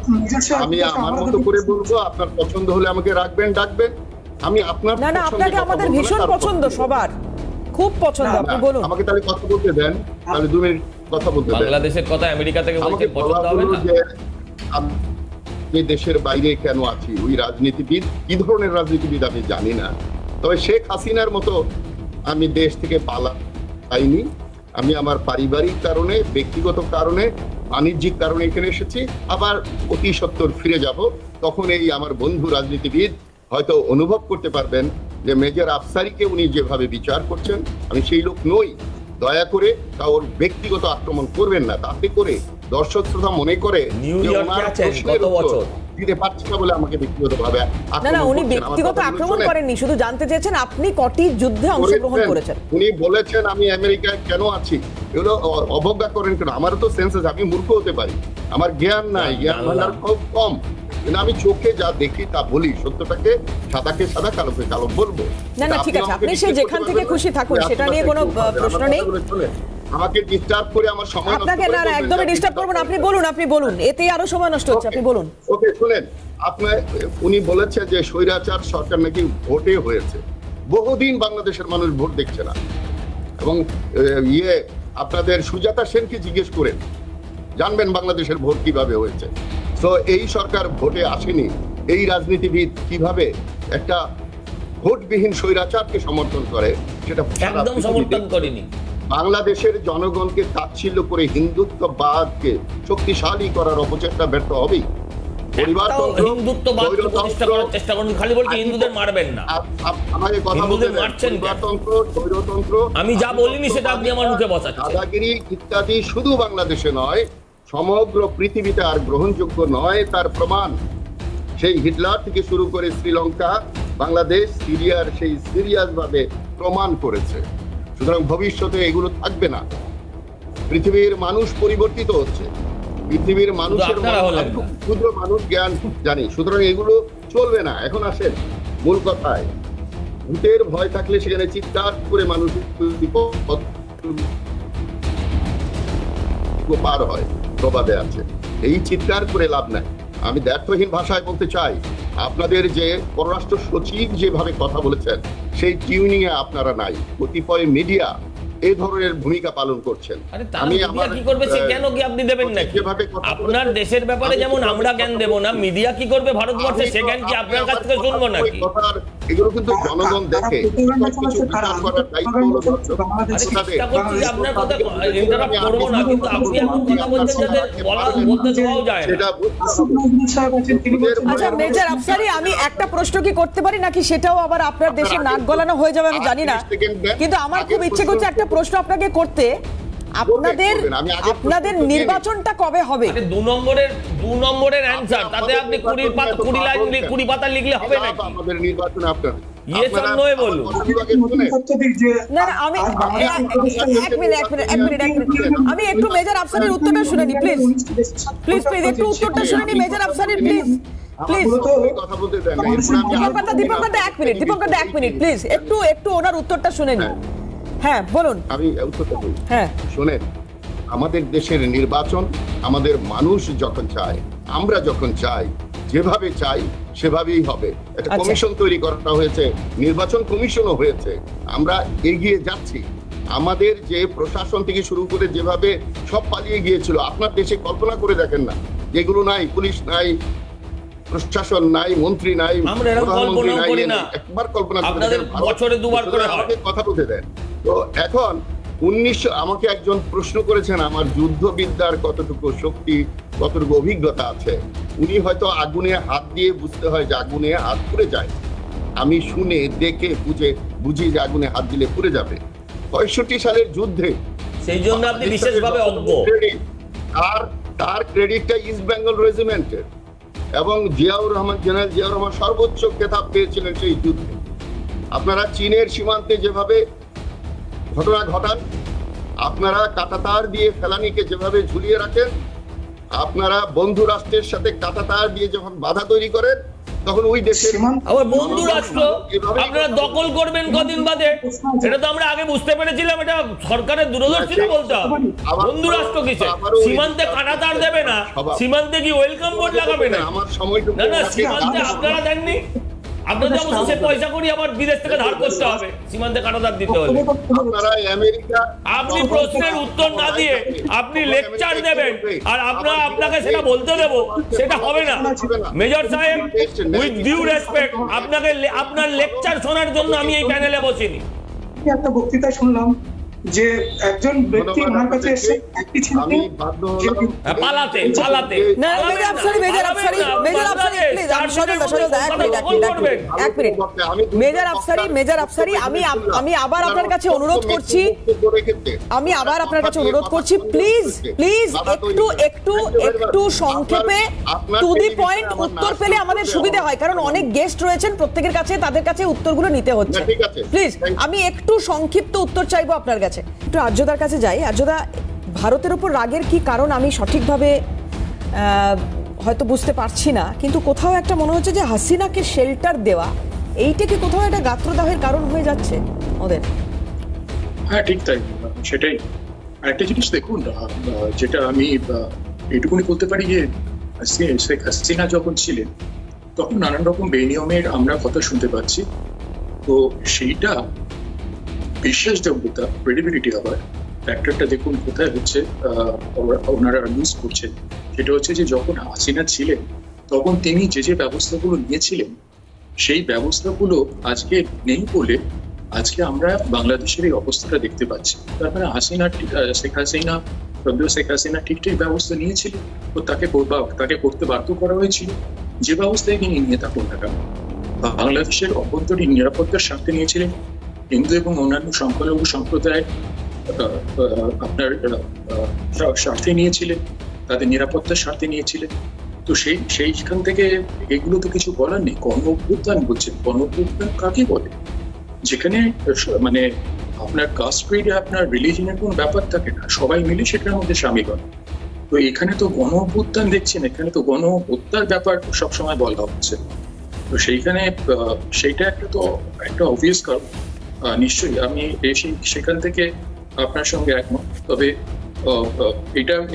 আমি আমার মতো করে বলবো, আপনার পছন্দ হলে আমাকে রাখবেন, ডাকবেন। আমি আপনার না, আপনাকে আমাদের ভীষণ পছন্দ, সবার খুব পছন্দ, আপনি বলুন। আমাকে তাহলে কথা বলতে দেন, তাহলে 2 মিনিট কথা বলতে দেন। বাংলাদেশের কথা আমেরিকা থেকে বলতে পছন্দ হবে না। আমি দেশের বাইরে কেন আছি, ওই রাজনীতিবিদ কি ধরনের রাজনীতিবিদ আমি জানি না। তবে শেখ হাসিনার মতো আমি দেশ থেকে পালাইনি, আমি আমার পারিবারিক কারণে, ব্যক্তিগত কারণে, বাণিজ্যিক কারণে এখানে এসেছি, আবার অতি সত্বর ফিরে যাব। তখন এই আমার বন্ধু রাজনীতিবিদ হয়তো অনুভব করতে পারবেন যে মেজর আফসারিকে উনি যেভাবে বিচার করছেন, আমি সেই লোক নই। দয়া করে তা ওর ব্যক্তিগত আক্রমণ করবেন না, তাতে করে দর্শক শ্রোতা মনে করে নিউ যে ইয়র্কে ওনার আছেন প্রশ্নের কত উত্তর বছর? দিতে পারছি না বলে আমাকে ব্যক্তিগতভাবে না না, উনি ব্যক্তিগত আক্রমণ করেননি, শুধু জানতে চেয়েছেন আপনি কটি যুদ্ধে অংশগ্রহণ করেছেন। উনি বলেছেন আমি আমেরিকায় কেন আছি, এগুলো অবজ্ঞা করেন কেন? আমারও তো সেন্স আছে, আমি মূর্খ হতে পারি, আমার জ্ঞান নাই, জ্ঞান ভান্ডার খুব কম, কিন্তু আমি চোখে যা দেখি তা বলি, সত্যটাকে সাদাকে সাদা, কালোকে কালো বলবো। না না, ঠিক আছে, আপনি সে যেখান থেকে খুশি থাকুন, সেটা নিয়ে কোনো প্রশ্ন নেই। আমাকে ডিস্টার্ব করে আমার সময় আপনাকে না না, একদমই ডিস্টার্ব করবেন, আপনি বলুন, এতেই আরো সময় নষ্ট হচ্ছে, আপনি বলুন। ওকে, শুনেন, আপনার উনি বলেছে যে স্বৈরাচার সরকার নাকি ভোটে হয়েছে। বহুদিন বাংলাদেশের মানুষ ভোট দেখছে না, এবং আপনাদের সুজাতা সেনকে জিজ্ঞেস করেন, জানবেন বাংলাদেশের ভোট কিভাবে হয়েছে। তো এই সরকার ভোটে আসেনি, এই রাজনীতিবিদ কিভাবে একটা ভোটবিহীন স্বৈরাচারকে সমর্থন করে সেটা একদম সমর্থন করেনি। বাংলাদেশের জনগণকে তাচ্ছিল্য করে হিন্দুত্ববাদকে শক্তিশালী করার অপচেষ্টা ব্যর্থ হবেই। হিন্দুত্ববাদ প্রতিষ্ঠা করার চেষ্টা করুন, খালি বলছি হিন্দুদের মারবেন না। আমাকে কথা বলতে দেন। মারছেন পরিবারতন্ত্র, স্বৈরতন্ত্র, আমি যা বলিনি সেটা আপনি আমার মুখে বসাচ্ছেন। দাদাগিরি ইত্যাদি শুধু বাংলাদেশে নয়, সমগ্র পৃথিবীতে আর গ্রহণযোগ্য নয়, তার প্রমাণ সেই হিটলার থেকে শুরু করে শ্রীলঙ্কা, বাংলাদেশ, সিরিয়ার সেই সিরিয়াস ভাবে প্রমাণ করেছে। সুতরাং ভবিষ্যতে এগুলো থাকবে না। পৃথিবীর মানুষ পরিবর্তিত হচ্ছে, পৃথিবীর মানুষের ক্ষুদ্র মানুষ জ্ঞান জানি, সুতরাং এগুলো চলবে না। এখন আসেন মূল কথায়, ভূতের ভয় থাকলে সেখানে চিৎকার করে মানুষ পার হয়, প্রবাদে আছে। এই চিৎকার করে লাভ নাই। আমি দ্ব্যর্থহীন ভাষায় বলতে চাই, আপনাদের যে পররাষ্ট্র সচিব যেভাবে কথা বলেছেন, সেই টিউনিং এ আপনারা নাই। কতিপয় মিডিয়া এই ধরনের ভূমিকা পালন করছেন। আমি আমার কি করবে সে জ্ঞান কি আপনি দেবেন নাকি? আপনার দেশের ব্যাপারে যেমন আমরা জ্ঞান দেব না, মিডিয়া কি করবে ভারতবর্ষে সে জ্ঞান কি আপনার কাছ থেকে শুনবো নাকি? এগুলো কিন্তু জনগণ দেখে। চেষ্টা করছি যে আপনার কথা ইন্টারাপ্ট করবো না, কিন্তু আপনি এমন কথা বলছেন যাতে বলতে দেওয়াও যায় না। আচ্ছা মেজর আফসারি, আমি একটা প্রশ্ন কি করতে পারি নাকি সেটাও আবার আপনার দেশে নাক গলানো হয়ে যাবে আমি জানি না, কিন্তু আমার খুব ইচ্ছে করছে একটা প্রশ্ন আপনাকে করতে। আপনাদের নির্বাচনটা কবে হবে? দু নম্বরের অ্যানসার, তাতে আপনি 20 লাইন 20 পাতা লিখলে হবে নাকি? আমাদের নির্বাচন আপনার ইয়েস অর নো বলুন। না না, আমি এক মিনিট আমি একটু মেজর আফসারের উত্তরটা শুনে নি, প্লিজ একটু উত্তরটা শুনে নি মেজর আফসারের, প্লিজ দীপঙ্কর এক মিনিট প্লিজ, একটু ওনার উত্তরটা শুনে নি। হ্যাঁ বলুন। আমি উত্তরটা বলি। হ্যাঁ শুনেন, আমাদের দেশের নির্বাচন আমাদের মানুষ যখন চায়, আমরা যখন চাই, যেভাবে চাই সেভাবেই হবে। একটা কমিশন তৈরি করা হয়েছে, নির্বাচন কমিশনও হয়েছে, আমরা এগিয়ে যাচ্ছি। আমাদের যে প্রশাসন থেকে শুরু করে যেভাবে সব পালিয়ে গিয়েছিল, আপনার দেশে কল্পনা করে দেখেন না, যেগুলো নাই, পুলিশ নাই, প্রশাসন নাই, মন্ত্রী নাই, প্রধানমন্ত্রী নাই, একবার কল্পনা করে বছরে 2 বার করে আমাকে কথা বলতে দেন। তো এখন 1900 আমাকে একজন প্রশ্ন করেছেন আমার যুদ্ধবিদ্যার কতটুকু শক্তি, কতটুকু অভিজ্ঞতা আছে। উনি হয়তো আগুনে হাত দিয়ে বুঝতে হয় যে আগুনে হাত পুড়ে যায়, আমি শুনে দেখে বুঝি যে আগুনে হাত দিলে পুড়ে যাবে। 65 সালের যুদ্ধে সেই জন্য আপনি বিশেষভাবে অজ্ঞ। তার ক্রেডিটটা ইস্ট বেঙ্গল রেজিমেন্টের, এবং জেনারেল জিয়াউর রহমান সর্বোচ্চ খেতাব পেয়েছিলেন সেই যুদ্ধে। আপনারা চীনের সীমান্তে যেভাবে ঘটনা ঘটান, আপনারা কাঁটাতার দিয়ে ফেলানিকে যেভাবে ঝুলিয়ে রাখেন, আপনারা বন্ধু রাষ্ট্রের সাথে কাঁটাতার দিয়ে যখন বাধা তৈরি করেন, তখন ওই দেশের আবার বন্ধু রাষ্ট্র আপনারা দখল করবেন কদিন বাদে, এটা তো আমরা আগে বুঝতে পেরেছিলাম। এটা সরকারের দূরদর্শিতা বলতে হবে। বন্ধু রাষ্ট্র কিসে? সীমান্তে কাঁটাতার দেবে না, সীমান্তে কি ওয়েলকাম বোর্ড লাগাবে না? না না, সীমান্তে আপনারা দেননি, আপনাদের অবশ্যই পয়সা করি আবার বিদেশ থেকে ধার করতে হবে সীমান্তে কাঁটাতার দিতে হলে। আপনি প্রশ্নের উত্তর না দিয়ে আপনি লেকচার দেবেন, আর আপনাকে সেটা বলতে দেব, সেটা হবে না। মেজর সাহেব, উইথ ডিউ রেসপেক্ট, আপনার লেকচার শোনার জন্য আমি এই প্যানেলে বসিনি। একটা বক্তৃতা শুনলাম যে একজন ব্যক্তি ওনার কাছে এসে একটি আমি বাধ্য হলাম পালাতে না মেজর আফসারি প্লিজ এক মিনিট মেজর আফসারি আমি আবার আপনার কাছে অনুরোধ করছি প্লিজ একটু সংক্ষেপে টু দি পয়েন্ট উত্তর পেলে আমাদের সুবিধা হয়, কারণ অনেক গেস্ট রয়েছেন, প্রত্যেকের কাছে তাদের কাছে উত্তরগুলো নিতে হচ্ছে। প্লিজ আমি একটু সংক্ষিপ্ত উত্তর চাইবো আপনার কাছে। একটু আর্যদার কাছে যাই। আর্যদা, ভারতের উপর রাগের কি কারণ আমি সঠিকভাবে হয়তো বুঝতে পারছি না, কিন্তু কোথাও একটা মনে হচ্ছে যে হাসিনাকে শেল্টার দেওয়া এইটা কি কোথাও একটা গাত্রদাহের কারণ হয়ে যাচ্ছে ওদের? হ্যাঁ, ঠিক তাই, সেটাই। একটা জিনিস দেখুন, যেটা আমি এটুকুনি বলতে পারি যে শেখ হাসিনা যখন ছিলেন তখন নানান রকম বেনিয়মের আমরা কথা শুনতে পাচ্ছি। তো সেইটা বিশ্বাসযোগ্যতা, ক্রেডিবিলিটি হওয়ার ফ্যাক্টরটা দেখুন কোথায় হচ্ছে ওনারা ইউজ করছেন। সেটা হচ্ছে যে যখন হাসিনা ছিলেন তখন তিনি যে ব্যবস্থাগুলো নিয়েছিলেন সেই ব্যবস্থাগুলো আজকে নেই বলে আজকে আমরা বাংলাদেশের এই অবস্থাটা দেখতে পাচ্ছি। তার মানে শেখ হাসিনা ঠিক ব্যবস্থা নিয়েছিলেন, তো তাকে করতে বাধ্য করা হয়েছিল। যে ব্যবস্থায় তিনি নিয়ে থাকুন না কেন, বাংলাদেশের অভ্যন্তরীণ নিরাপত্তার স্বার্থে নিয়েছিলেন, হিন্দু এবং অন্যান্য সংখ্যালঘু সম্প্রদায় আপনার স্বার্থে নিয়েছিলেন, তাদের নিরাপত্তার স্বার্থে নিয়েছিলেন। তো সেইখান থেকে এগুলো তো কিছু বলার নেই। গণ অভ্যুত্থান বলছেন, গণ অভ্যুত্থান কাকে বলে? যেখানে মানে আপনার কাস্ট ক্রিডে আপনার রিলিজনের কোনো ব্যাপার থাকে না, সবাই মিলে সেটার মধ্যে সামিল হয়। তো এখানে তো গণ অভ্যুত্থান দেখছেন, এখানে তো গণ হত্যার ব্যাপার সবসময় বলা হচ্ছে। তো সেইখানে সেইটা একটা অবভিয়াস কারণ। নিশ্চয়ই আমি সেখান থেকে আপনার সঙ্গে একমত। তবে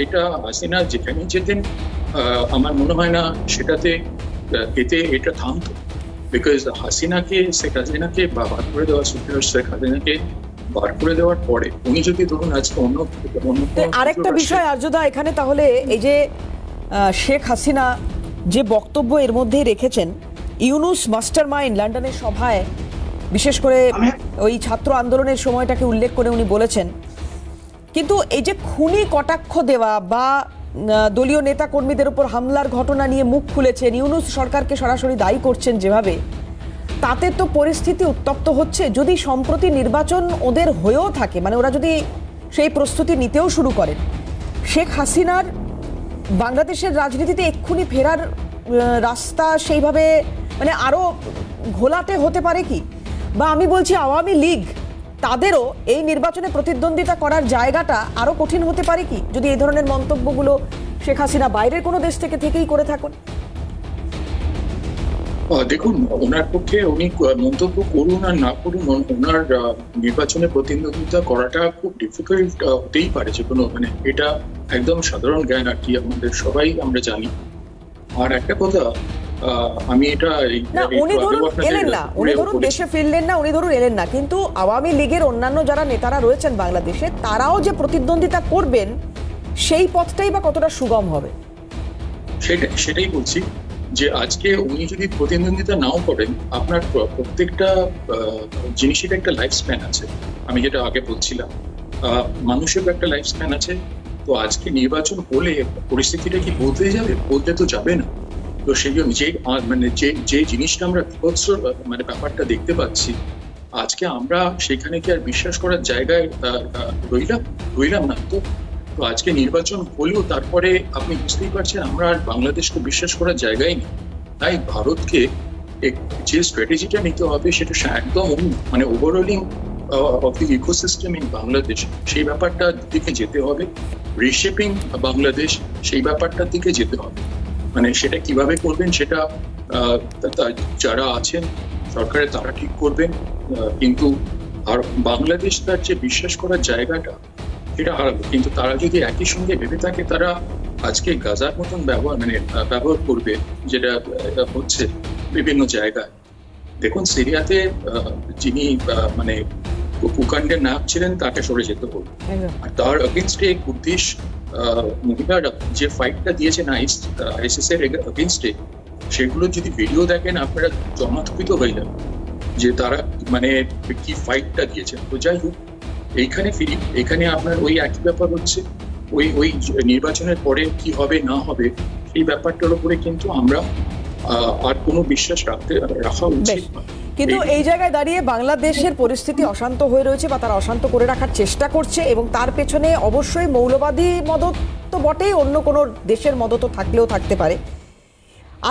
এটা হাসিনা যেখানেই যেতেন আমার মনে হয় না এটা থামতো। বিকজ শেখ হাসিনাকে বার করে দেওয়া, শেখ হাসিনাকে বার করে দেওয়ার পরে উনি যদি ধরুন আজকে অন্য আরেকটা বিষয় আর্যদা এখানে, তাহলে এই যে শেখ হাসিনা যে বক্তব্য এর মধ্যেই রেখেছেন, ইউনুস মাস্টারমাইন্ড লন্ডনের সভায় বিশেষ করে ওই ছাত্র আন্দোলনের সময়টাকে উল্লেখ করে উনি বলেছেন, কিন্তু এই যে খুনি কটাক্ষ দেওয়া বা দলীয় নেতা কর্মীদের উপর হামলার ঘটনা নিয়ে মুখ খুলেছেন, ইউনুস সরকারকে সরাসরি দায়ী করছেন যেভাবে, তাতে তো পরিস্থিতি উত্তপ্ত হচ্ছে। যদি সম্প্রতি নির্বাচন ওদের হয়েও থাকে, মানে ওরা যদি সেই প্রস্তুতি নিতেও শুরু করেন, শেখ হাসিনার বাংলাদেশের রাজনীতিতে এক্ষুনি ফেরার রাস্তা সেইভাবে মানে আরো ঘোলাটে হতে পারে কি? বা আমি বলছি আওয়ামী লীগ তাদেরও এই নির্বাচনে প্রতিদ্বন্দ্বিতা করার জায়গাটা আরো কঠিন হতে পারে কি, যদি এই ধরনের মন্তব্যগুলো শেখ হাসিনা বাইরের কোনো দেশ থেকেই করে থাকুন? দেখুন, ওনার পক্ষে উনি মন্তব্য করুন আর না করুন, ওনার নির্বাচনে প্রতিদ্বন্দ্বিতা করাটা খুব ডিফিকাল্ট হতেই পারে যে কোনো, মানে এটা একদম সাধারণ জ্ঞান আর কি, আমাদের সবাই আমরা জানি। আর একটা কথা, আমি এটা উনি ধরুন এলেন না, উনি ধরুন দেশে ফিরলেন না, উনি ধরুন এলেন না, কিন্তু আওয়ামী লীগের অন্যান্য যারা নেতারা রয়েছেন বাংলাদেশে, তারাও যে প্রতিদ্বন্দ্বিতা করবেন সেই পথটাই বা কতটা সুগম হবে? সেটাই বলছি যে আজকে উনি যদি প্রতিদ্বন্দ্বিতা নাও করেন, আপনার প্রত্যেকটা জিনিসের একটা লাইফ স্প্যান আছে। আমি যেটা আগে বলছিলাম, মানুষের একটা লাইফ স্প্যান আছে। তো আজকে নির্বাচন হলে পরিস্থিতিটা কি বদলে যাবে? বদলে তো যাবে না। তো সেই জন্য যে জিনিসটা আমরা বিভৎস মানে ব্যাপারটা দেখতে পাচ্ছি, আজকে আমরা সেখানে কি আর বিশ্বাস করার জায়গায় রইলাম না? তো আজকে নির্বাচন হলেও তারপরে আপনি বুঝতেই পারছেন আমরা আর বাংলাদেশকে বিশ্বাস করার জায়গায় নেই। তাই ভারতকে যে স্ট্র্যাটেজিটা নিতে হবে সেটা একদম মানে overhauling of the ecosystem in Bangladesh, সেই ব্যাপারটার দিকে যেতে হবে। রিশেপিং বাংলাদেশ, সেই ব্যাপারটার দিকে যেতে হবে। মানে সেটা কিভাবে করবেন সেটা যারা আছেন সরকারে তারা ঠিক করবেন, কিন্তু আর বাংলাদেশ তার যে বিশ্বাস করার জায়গাটা এটা হারাবে। কিন্তু তারা যদি একই সঙ্গে ভেবে থাকে তারা আজকে গাজার মতন ব্যবহার করবে, যেটা হচ্ছে বিভিন্ন জায়গায়। দেখুন, সিরিয়াতে যিনি মানে কুকাণ্ডের নায়ক ছিলেন তাকে সরে যেতে হবে, আর তার এগেনস্টে কুর্দিশ মহিলারা যে ফাইটটা দিয়েছেন আইসিস এর এগেনস্টে, সেগুলো যদি ভিডিও দেখেন আপনারা চমৎকৃত হয়ে যাবেন যে তারা মানে কি ফাইটটা দিয়েছেন। তো যাই হোক, এইখানে ফিরি, এখানে আপনার ওই একই ব্যাপার হচ্ছে, ওই নির্বাচনের পরে কি হবে না হবে এই ব্যাপারটার উপরে কিন্তু আমরা আর কোনো বিশ্বাস রাখা উচিত না। কিন্তু এই জায়গায় দাঁড়িয়ে বাংলাদেশের পরিস্থিতি অশান্ত হয়ে রয়েছে বা তারা অশান্ত করে রাখার চেষ্টা করছে, এবং তার পেছনে অবশ্যই মৌলবাদী মদত তো বটেই, অন্য কোনো দেশের মদতও থাকলেও থাকতে পারে।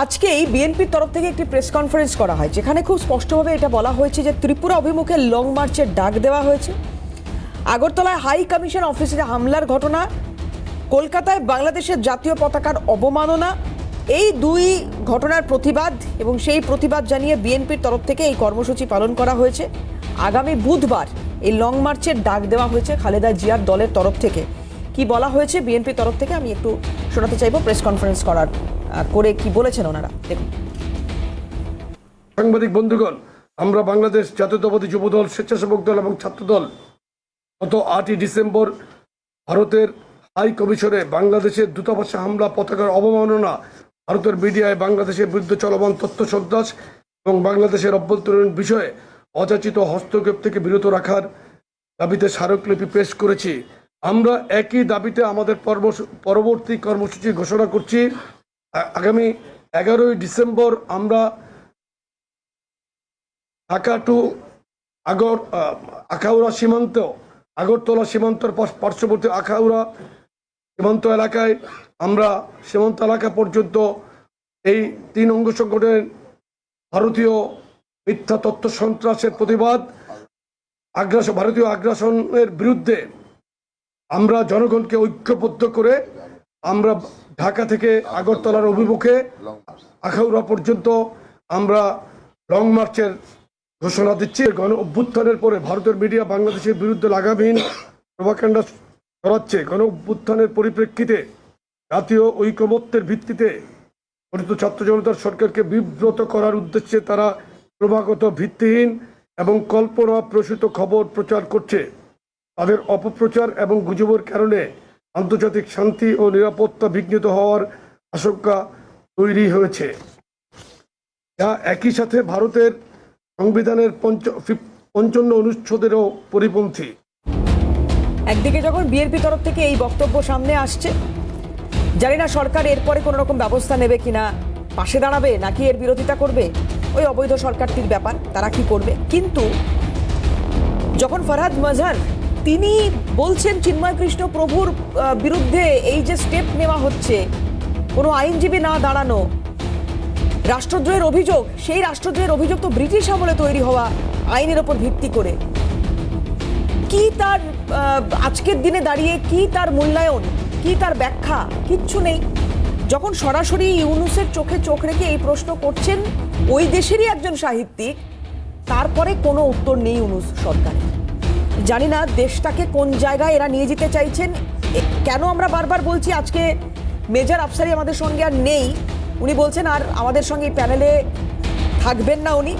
আজকেই বিএনপির তরফ থেকে একটি প্রেস কনফারেন্স করা হয়, যেখানে খুব স্পষ্টভাবে এটা বলা হয়েছে যে ত্রিপুরা অভিমুখে লং মার্চের ডাক দেওয়া হয়েছে। আগরতলায় হাই কমিশন অফিসে হামলার ঘটনা, কলকাতায় বাংলাদেশের জাতীয় পতাকার অবমাননা, এই দুই ঘটনার প্রতিবাদ এবং সেই প্রতিবাদ জানিয়ে বিএনপির তরফ থেকে এই কর্মসূচি পালন করা হয়েছে। আগামী বুধবার এই লং মার্চের ডাক দেওয়া হয়েছে খালেদা জিয়ার দলের তরফ থেকে। কি বলা হয়েছে বিএনপির তরফ থেকে আমি একটু শোনাতে চাইবো, প্রেস কনফারেন্স করে কি বলেছেন ওনারা, দেখুন। সাংবাদিক বন্ধুগণ, আমরা বাংলাদেশ জাতীয়তাবাদী যুবদল, স্বেচ্ছাসেবক দল এবং ছাত্রদল গত 8ই ডিসেম্বর ভারতের হাই কমিশনে বাংলাদেশের দূতাবাসে হামলা, পতাকার অবমাননা, ভারতের মিডিয়ায় বাংলাদেশের বিরুদ্ধে চলমান তথ্য সন্ত্রাস এবং বাংলাদেশের অভ্যন্তরীণ বিষয়ে অযাচিত হস্তক্ষেপ থেকে বিরত রাখার দাবিতে স্মারকলিপি পেশ করেছি। আমরা একই দাবিতে আমাদের পরবর্তী কর্মসূচি ঘোষণা করছি। আগামী 11ই ডিসেম্বর আমরা ঢাকা টু আখাউড়া সীমান্ত, আগরতলা সীমান্তের পার্শ্ববর্তী আখাউড়া সীমান্ত এলাকায় আমরা সীমান্ত এলাকা পর্যন্ত এই 3 অঙ্গ সংগঠনের ভারতীয় মিথ্যা তথ্য সন্ত্রাসের প্রতিবাদ, ভারতীয় আগ্রাসনের বিরুদ্ধে আমরা জনগণকে ঐক্যবদ্ধ করে আমরা ঢাকা থেকে আগরতলার অভিমুখে আখাউড়া পর্যন্ত আমরা লং মার্চের ঘোষণা দিচ্ছি। গণ অভ্যুত্থানের পরে ভারতের মিডিয়া বাংলাদেশের বিরুদ্ধে লাগামহীন প্রোপাগান্ডা ছড়াচ্ছে। গণ অভ্যুত্থানের পরিপ্রেক্ষিতে জাতীয় ঐকমত্যের ভিত্তিতে গঠিত ছাত্র জনতার সরকারকে বিব্রত করার উদ্দেশ্যে তারা ক্রমাগত ভিত্তিহীন এবং কল্পনা প্রসূত খবর প্রচার করছে। তাদের অপপ্রচার এবং গুজবের কারণে আন্তর্জাতিক শান্তি ও নিরাপত্তা বিঘ্নিত হওয়ার আশঙ্কা তৈরি হয়েছে, যা একই সাথে ভারতের সংবিধানের 55 অনুচ্ছেদেরও পরিপন্থী। একদিকে যখন বিএনপি তরফ থেকে এই বক্তব্য সামনে আসছে, জানি না সরকার এরপরে কোনো রকম ব্যবস্থা নেবে কিনা, পাশে দাঁড়াবে নাকি এর বিরোধিতা করবে, ওই অবৈধ সরকারটির ব্যাপার, তারা কি করবে। কিন্তু যখন ফরহাদ মাজহার তিনি বলছেন চিন্ময় কৃষ্ণ প্রভুর বিরুদ্ধে এই যে স্টেপ নেওয়া হচ্ছে, কোনো আইনজীবী না দাঁড়ানো, রাষ্ট্রদ্রোহের অভিযোগ, সেই রাষ্ট্রদ্রোহের অভিযোগ তো ব্রিটিশ আমলে তৈরি হওয়া আইনের ওপর ভিত্তি করে, কি তার আজকের দিনে দাঁড়িয়ে কি তার মূল্যায়ন, কি তার ব্যাখ্যা, কিচ্ছু নেই। যখন সরাসরি ইউনুসের চোখে চোখ রেখে এই প্রশ্ন করছেন ওই দেশেরই একজন সাহিত্যিক, তারপরে কোনো উত্তর নেই ইউনুস সরকারের। জানি না দেশটাকে কোন জায়গায় এরা নিয়ে যেতে চাইছেন। কেন আমরা বারবার বলছি আজকে মেজর আফসারি আমাদের সঙ্গে আর নেই, উনি বলছেন আর আমাদের সঙ্গে এই প্যানেলে থাকবেন না, উনি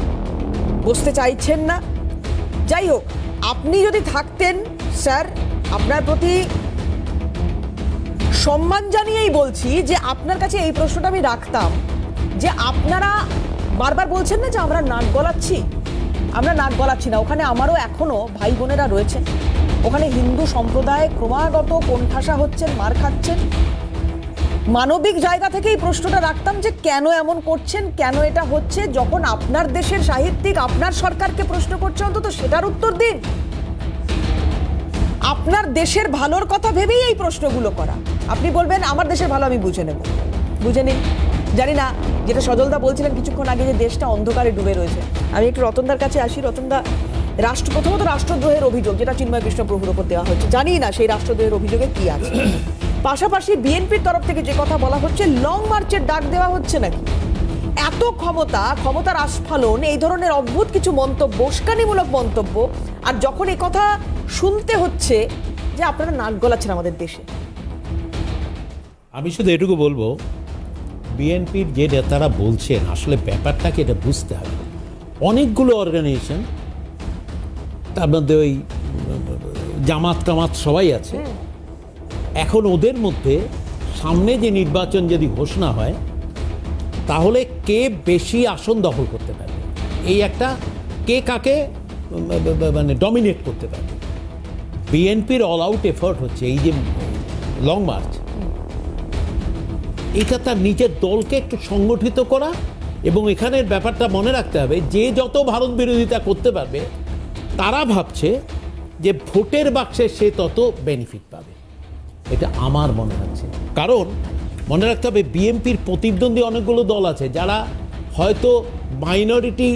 বসতে চাইছেন না। যাই হোক, আপনি যদি থাকতেন স্যার, আপনার প্রতি সম্মান জানিয়েই বলছি যে আপনার কাছে এই প্রশ্নটা আমি রাখতাম যে আপনারা বারবার বলছেন না যে আমরা নাক গলাচ্ছি, আমরা নাক গলাচ্ছি না। ওখানে আমারও এখনো ভাই বোনেরা রয়েছেন, ওখানে হিন্দু সম্প্রদায় ক্রমাগত কোণঠাসা হচ্ছেন, মার খাচ্ছেন। মানবিক জায়গা থেকে এই প্রশ্নটা রাখতাম যে কেন এমন করছেন, কেন এটা হচ্ছে। যখন আপনার দেশের সাহিত্যিক আপনার সরকারকে প্রশ্ন করছে, অন্তত সেটার উত্তর দিন। আপনার দেশের ভালোর কথা ভেবেই এই প্রশ্নগুলো করা। আপনি বলবেন আমার দেশের ভালো আমি বুঝে নেব, বুঝে নিন। জানি না, যেটা সজলদা বলছিলেন কিছুক্ষণ আগে যে দেশটা অন্ধকারে ডুবে রয়েছে, আমি একটু রতনদার কাছে আসি। রতনদা, প্রথমত রাষ্ট্রদ্রোহের অভিযোগ যেটা চিন্ময় কৃষ্ণ প্রভুর ওপর দেওয়া হচ্ছে, জানি না সেই রাষ্ট্রদ্রোহের অভিযোগে কি আছে। পাশাপাশি বিএনপির তরফ থেকে যে কথা বলা হচ্ছে, লং মার্চের ডাক দেওয়া হচ্ছে নাকি। এত ক্ষমতার আস্ফালন, এই ধরনের অদ্ভুত কিছু মন্তব্য, উস্কানিমূলক মন্তব্য, আর যখন এই কথা শুনতে হচ্ছে যে আপনারা নাক গলাচ্ছেন আমাদের দেশে। আমি শুধু এটুকু বলবো, বিএনপির যে নেতারা বলছেন আসলে ব্যাপারটাকে এটা বুঝতে হবে। অনেকগুলো অর্গানাইজেশন, তার মধ্যে ওই জামাত টামাত সবাই আছে। এখন ওদের মধ্যে সামনে যে নির্বাচন যদি ঘোষণা হয়, তাহলে কে বেশি আসন দখল করতে পারবে, এই একটা কে কাকে মানে ডমিনেট করতে পারবে। বিএনপির অল আউট এফোর্ট হচ্ছে এই যে লং মার্চ, এটা তার নিজের দলকে একটু সংগঠিত করা, এবং এখানের ব্যাপারটা মনে রাখতে হবে যে যত ভারত বিরোধিতা করতে পারবে তারা ভাবছে যে ভোটের বাক্সে সে তত বেনিফিট পাবে, এটা আমার মনে হচ্ছে। কারণ মনে রাখতে হবে বিএনপির প্রতিদ্বন্দ্বী অনেকগুলো দল আছে যারা হয়তো মাইনরিটি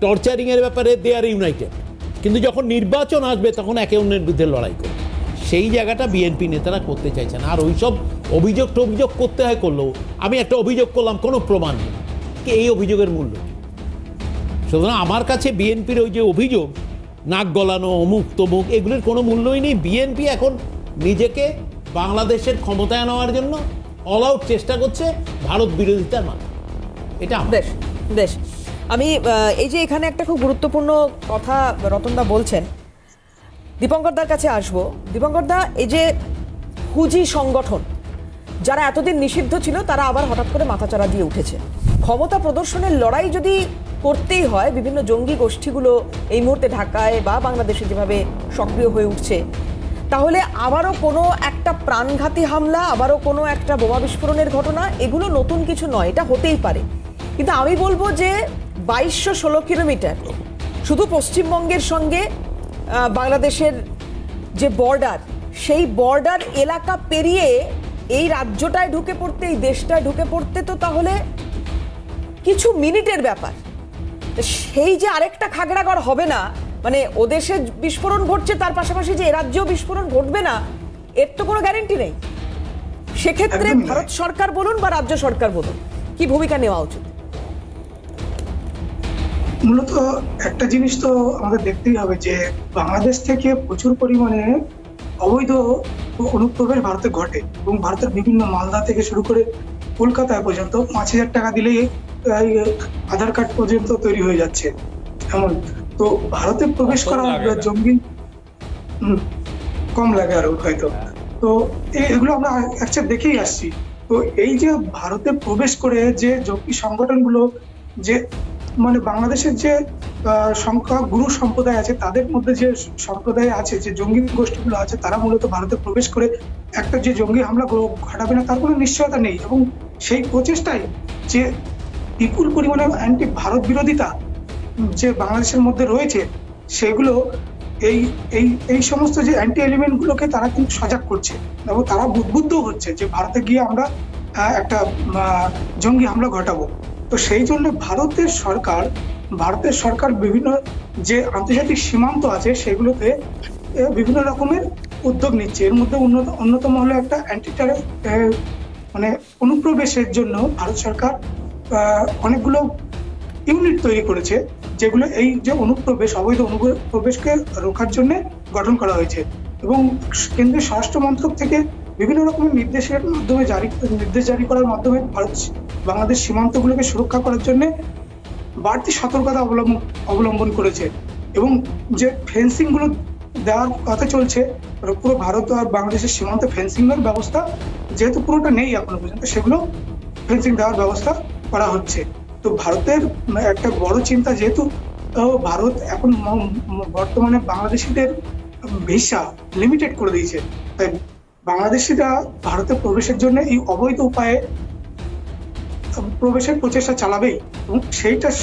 টর্চারিংয়ের ব্যাপারে দে আর ইউনাইটেড, কিন্তু যখন নির্বাচন আসবে তখন একে অন্যের বিরুদ্ধে লড়াই করবে। সেই জায়গাটা বিএনপি নেতারা করতে চাইছে না। আর ওইসব অভিযোগ করতে হয় করলেও, আমি একটা অভিযোগ করলাম, কোনো প্রমাণ নেই, এই অভিযোগের মূল্য কি? সুতরাং আমার কাছে বিএনপির ওই যে অভিযোগ নাক গলানো অমুক তমুক, এগুলির কোনো মূল্যই নেই। বিএনপি এখন নিজেকে বাংলাদেশের ক্ষমতায় নেওয়ার জন্য অল আউট চেষ্টা করছে ভারত বিরোধিতার মাধ্যমে। এটা বেশ বেশ আমি এই যে এখানে একটা খুব গুরুত্বপূর্ণ কথা রতনদা বলছেন, দীপঙ্করদার কাছে আসবো। দীপঙ্করদা, এই যে হুজি সংগঠন যারা এতদিন নিষিদ্ধ ছিল তারা আবার হঠাৎ করে মাথাচাড়া দিয়ে উঠেছে। ক্ষমতা প্রদর্শনের লড়াই যদি করতেই হয়, বিভিন্ন জঙ্গি গোষ্ঠীগুলো এই মুহূর্তে ঢাকায় বা বাংলাদেশে যেভাবে সক্রিয় হয়ে উঠছে, তাহলে আবারও কোনো একটা প্রাণঘাতী হামলা, আবারও কোনো একটা বোমা বিস্ফোরণের ঘটনা, এগুলো নতুন কিছু নয়, এটা হতেই পারে। কিন্তু আমি বলবো যে 2216 কিলোমিটার শুধু পশ্চিমবঙ্গের সঙ্গে বাংলাদেশের যে বর্ডার, সেই বর্ডার এলাকা পেরিয়ে এই রাজ্যটায় ঢুকে পড়তে, এই দেশটায় ঢুকে পড়তে তো তাহলে কিছু মিনিটের ব্যাপার। সেই যে আরেকটা খাগড়াগড় হবে না, মানে ওদেশে বিস্ফোরণ ঘটছে তার পাশাপাশি যে এ রাজ্যেও বিস্ফোরণ ঘটবে না, এর তো কোনো গ্যারেন্টি নেই। সেক্ষেত্রে ভারত সরকার বলুন বা রাজ্য সরকার বলুন, কি ভূমিকা নেওয়া উচিত? মূলত একটা জিনিস তো আমাদের দেখতেই হবে যে বাংলাদেশ থেকে প্রচুর পরিমাণে অবৈধ অনুপ্রবেশ ভারতে ঘটে, এবং ভারতের বিভিন্ন মালদা থেকে শুরু করে কলকাতায় পর্যন্ত 5000 টাকা দিলেই আধার কার্ড পর্যন্ত তৈরি হয়ে যাচ্ছে এমন। তো ভারতে প্রবেশ করা জঙ্গি কম লাগে আরো হয়তো। তো এগুলো আমরা একসাথে দেখেই আসছি। তো এই যে ভারতে প্রবেশ করে যে জঙ্গি সংগঠনগুলো, যে মানে বাংলাদেশের যে সংখ্যা গুরু সম্প্রদায় আছে, তাদের মধ্যে যে সম্প্রদায় আছে, যে জঙ্গি গোষ্ঠীগুলো আছে, তারা মূলত ভারতে প্রবেশ করে একটা যে জঙ্গি হামলা ঘটাবে না তার কোনো নিশ্চয়তা নেই। এবং সেই প্রচেষ্টায় যে বিপুল পরিমাণে অ্যান্টি ভারত বিরোধিতা যে বাংলাদেশের মধ্যে রয়েছে, সেগুলো এই এই এই সমস্ত যে অ্যান্টি এলিমেন্টগুলোকে তারা কিন্তু সজাগ করছে, এবং তারা উদ্বুদ্ধ হচ্ছে যে ভারতে গিয়ে আমরা একটা জঙ্গি হামলা ঘটাবো। তো সেই জন্য ভারতের সরকার বিভিন্ন যে আন্তর্জাতিক সীমান্ত আছে সেগুলোতে বিভিন্ন রকমের উদ্যোগ নিচ্ছে। এর মধ্যে অন্যতম হলো একটা অ্যান্টি মানে অনুপ্রবেশের জন্য ভারত সরকার অনেকগুলো ইউনিট তৈরি করেছে, যেগুলো এই যে অবৈধ অনুপ্রবেশকে রোখার জন্য গঠন করা হয়েছে। এবং কেন্দ্রীয় স্বরাষ্ট্র মন্ত্রক থেকে বিভিন্ন রকমের নির্দেশ জারি করার মাধ্যমে ভারত বাংলাদেশ সীমান্তগুলোকে সুরক্ষা করার জন্য বাড়তি সতর্কতা অবলম্বন করেছে। এবং যে ফেন্সিং গুলো দেওয়ার কথা চলছে, পুরো ভারত আর বাংলাদেশের সীমান্তে ফেন্সিং এর ব্যবস্থা যেহেতু পুরোটা নেই এখনো পর্যন্ত, সেগুলো ফেন্সিং দেওয়ার ব্যবস্থা করা হচ্ছে। তো ভারতের একটা বড় চিন্তা, যেহেতু ভারত এখন বর্তমানে বাংলাদেশিদের ভিসা লিমিটেড করে দিয়েছে, তাই বাংলাদেশিরা ভারতে প্রবেশের জন্য এই অবৈধ উপায়ে প্রবেশের প্রচেষ্টা চালাবেই, এবং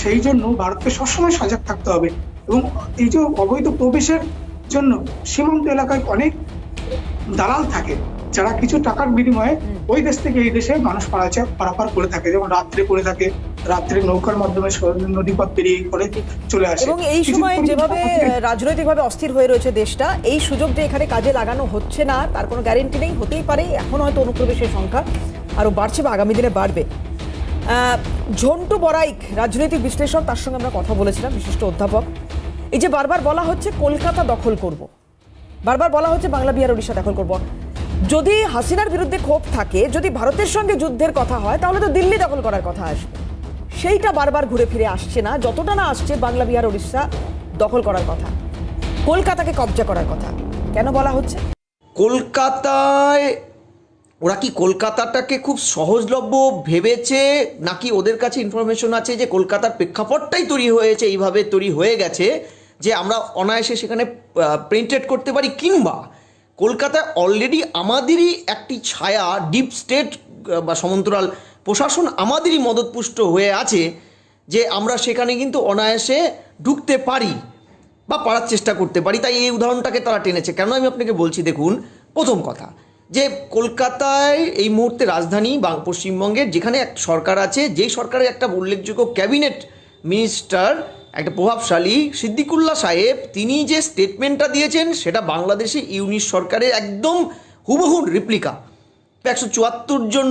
সেই জন্য ভারতকে সবসময় সজাগ থাকতে হবে। এবং এই যে অবৈধ প্রবেশের জন্য সীমান্ত এলাকায় অনেক দালাল থাকে, যারা কিছু টাকার বিনিময়ে ওই দেশ থেকে এই দেশে মানুষ পারাপার করে থাকে, যেমন রাত্রে নৌকার মাধ্যমে নদীপথ পেরিয়ে করে চলে আসে। এবং এই সময় যেভাবে রাজনৈতিকভাবে অস্থির হয়ে রয়েছে দেশটা, এই সুযোগ যে এখানে কাজে লাগানো হচ্ছে না তার কোনো গ্যারেন্টি নেই। হতেই পারে এখন হয়তো অনুপ্রবেশের সংখ্যা আরো বাড়ছে বা আগামী দিনে বাড়বে। ঝন্টু বড়াইক রাজনৈতিক বিশ্লেষক, তার সঙ্গে আমরা কথা বলেছিলাম, বিশিষ্ট অধ্যাপক। এই যে বারবার বলা হচ্ছে কলকাতা দখল করব, বারবার বলা হচ্ছে বাংলা বিহার উড়িষ্যা দখল করব, যদি হাসিনার বিরুদ্ধে ক্ষোভ থাকে, যদি ভারতের সঙ্গে যুদ্ধের কথা হয়, তাহলে তো দিল্লি দখল করার কথা আসবে। সেইটা বারবার ঘুরে ফিরে আসছে না, যতটা না আসছে বাংলা বিহার উড়িষ্যা দখল করার কথা, কলকাতাকে কবজা করার কথা। কেন বলা হচ্ছে? কলকাতায় ওরা কি কলকাতাটাকে খুব সহজলভ্য ভেবেছে, নাকি ওদের কাছে ইনফরমেশন আছে যে কলকাতার প্রেক্ষাপটটাই তৈরি হয়েছে, এইভাবে তৈরি হয়ে গেছে যে আমরা অনায়াসে সেখানে পেনিট্রেট করতে পারি, কিংবা কলকাতায় অলরেডি আমাদেরই একটি ছায়া ডিপ স্টেট বা সমান্তরাল প্রশাসন আমাদেরই মদতপুষ্ট হয়ে আছে যে আমরা সেখানে কিন্তু অনায়াসে ঢুকতে পারি বা পারার চেষ্টা করতে পারি। তাই এই উদাহরণটাকে তারা টেনেছে। কেন আমি আপনাকে বলছি, দেখুন, প্রথম কথা যে কলকাতায় এই মুহূর্তে রাজধানী বা পশ্চিমবঙ্গের যেখানে এক সরকার আছে, যেই সরকারের একটা উল্লেখযোগ্য ক্যাবিনেট মিনিস্টার, একটা প্রভাবশালী সিদ্দিকুল্লাহ সাহেব, তিনি যে স্টেটমেন্টটা দিয়েছেন সেটা বাংলাদেশে ইউনিট সরকারের একদম হুবহু রিপ্লিকা। 174 জন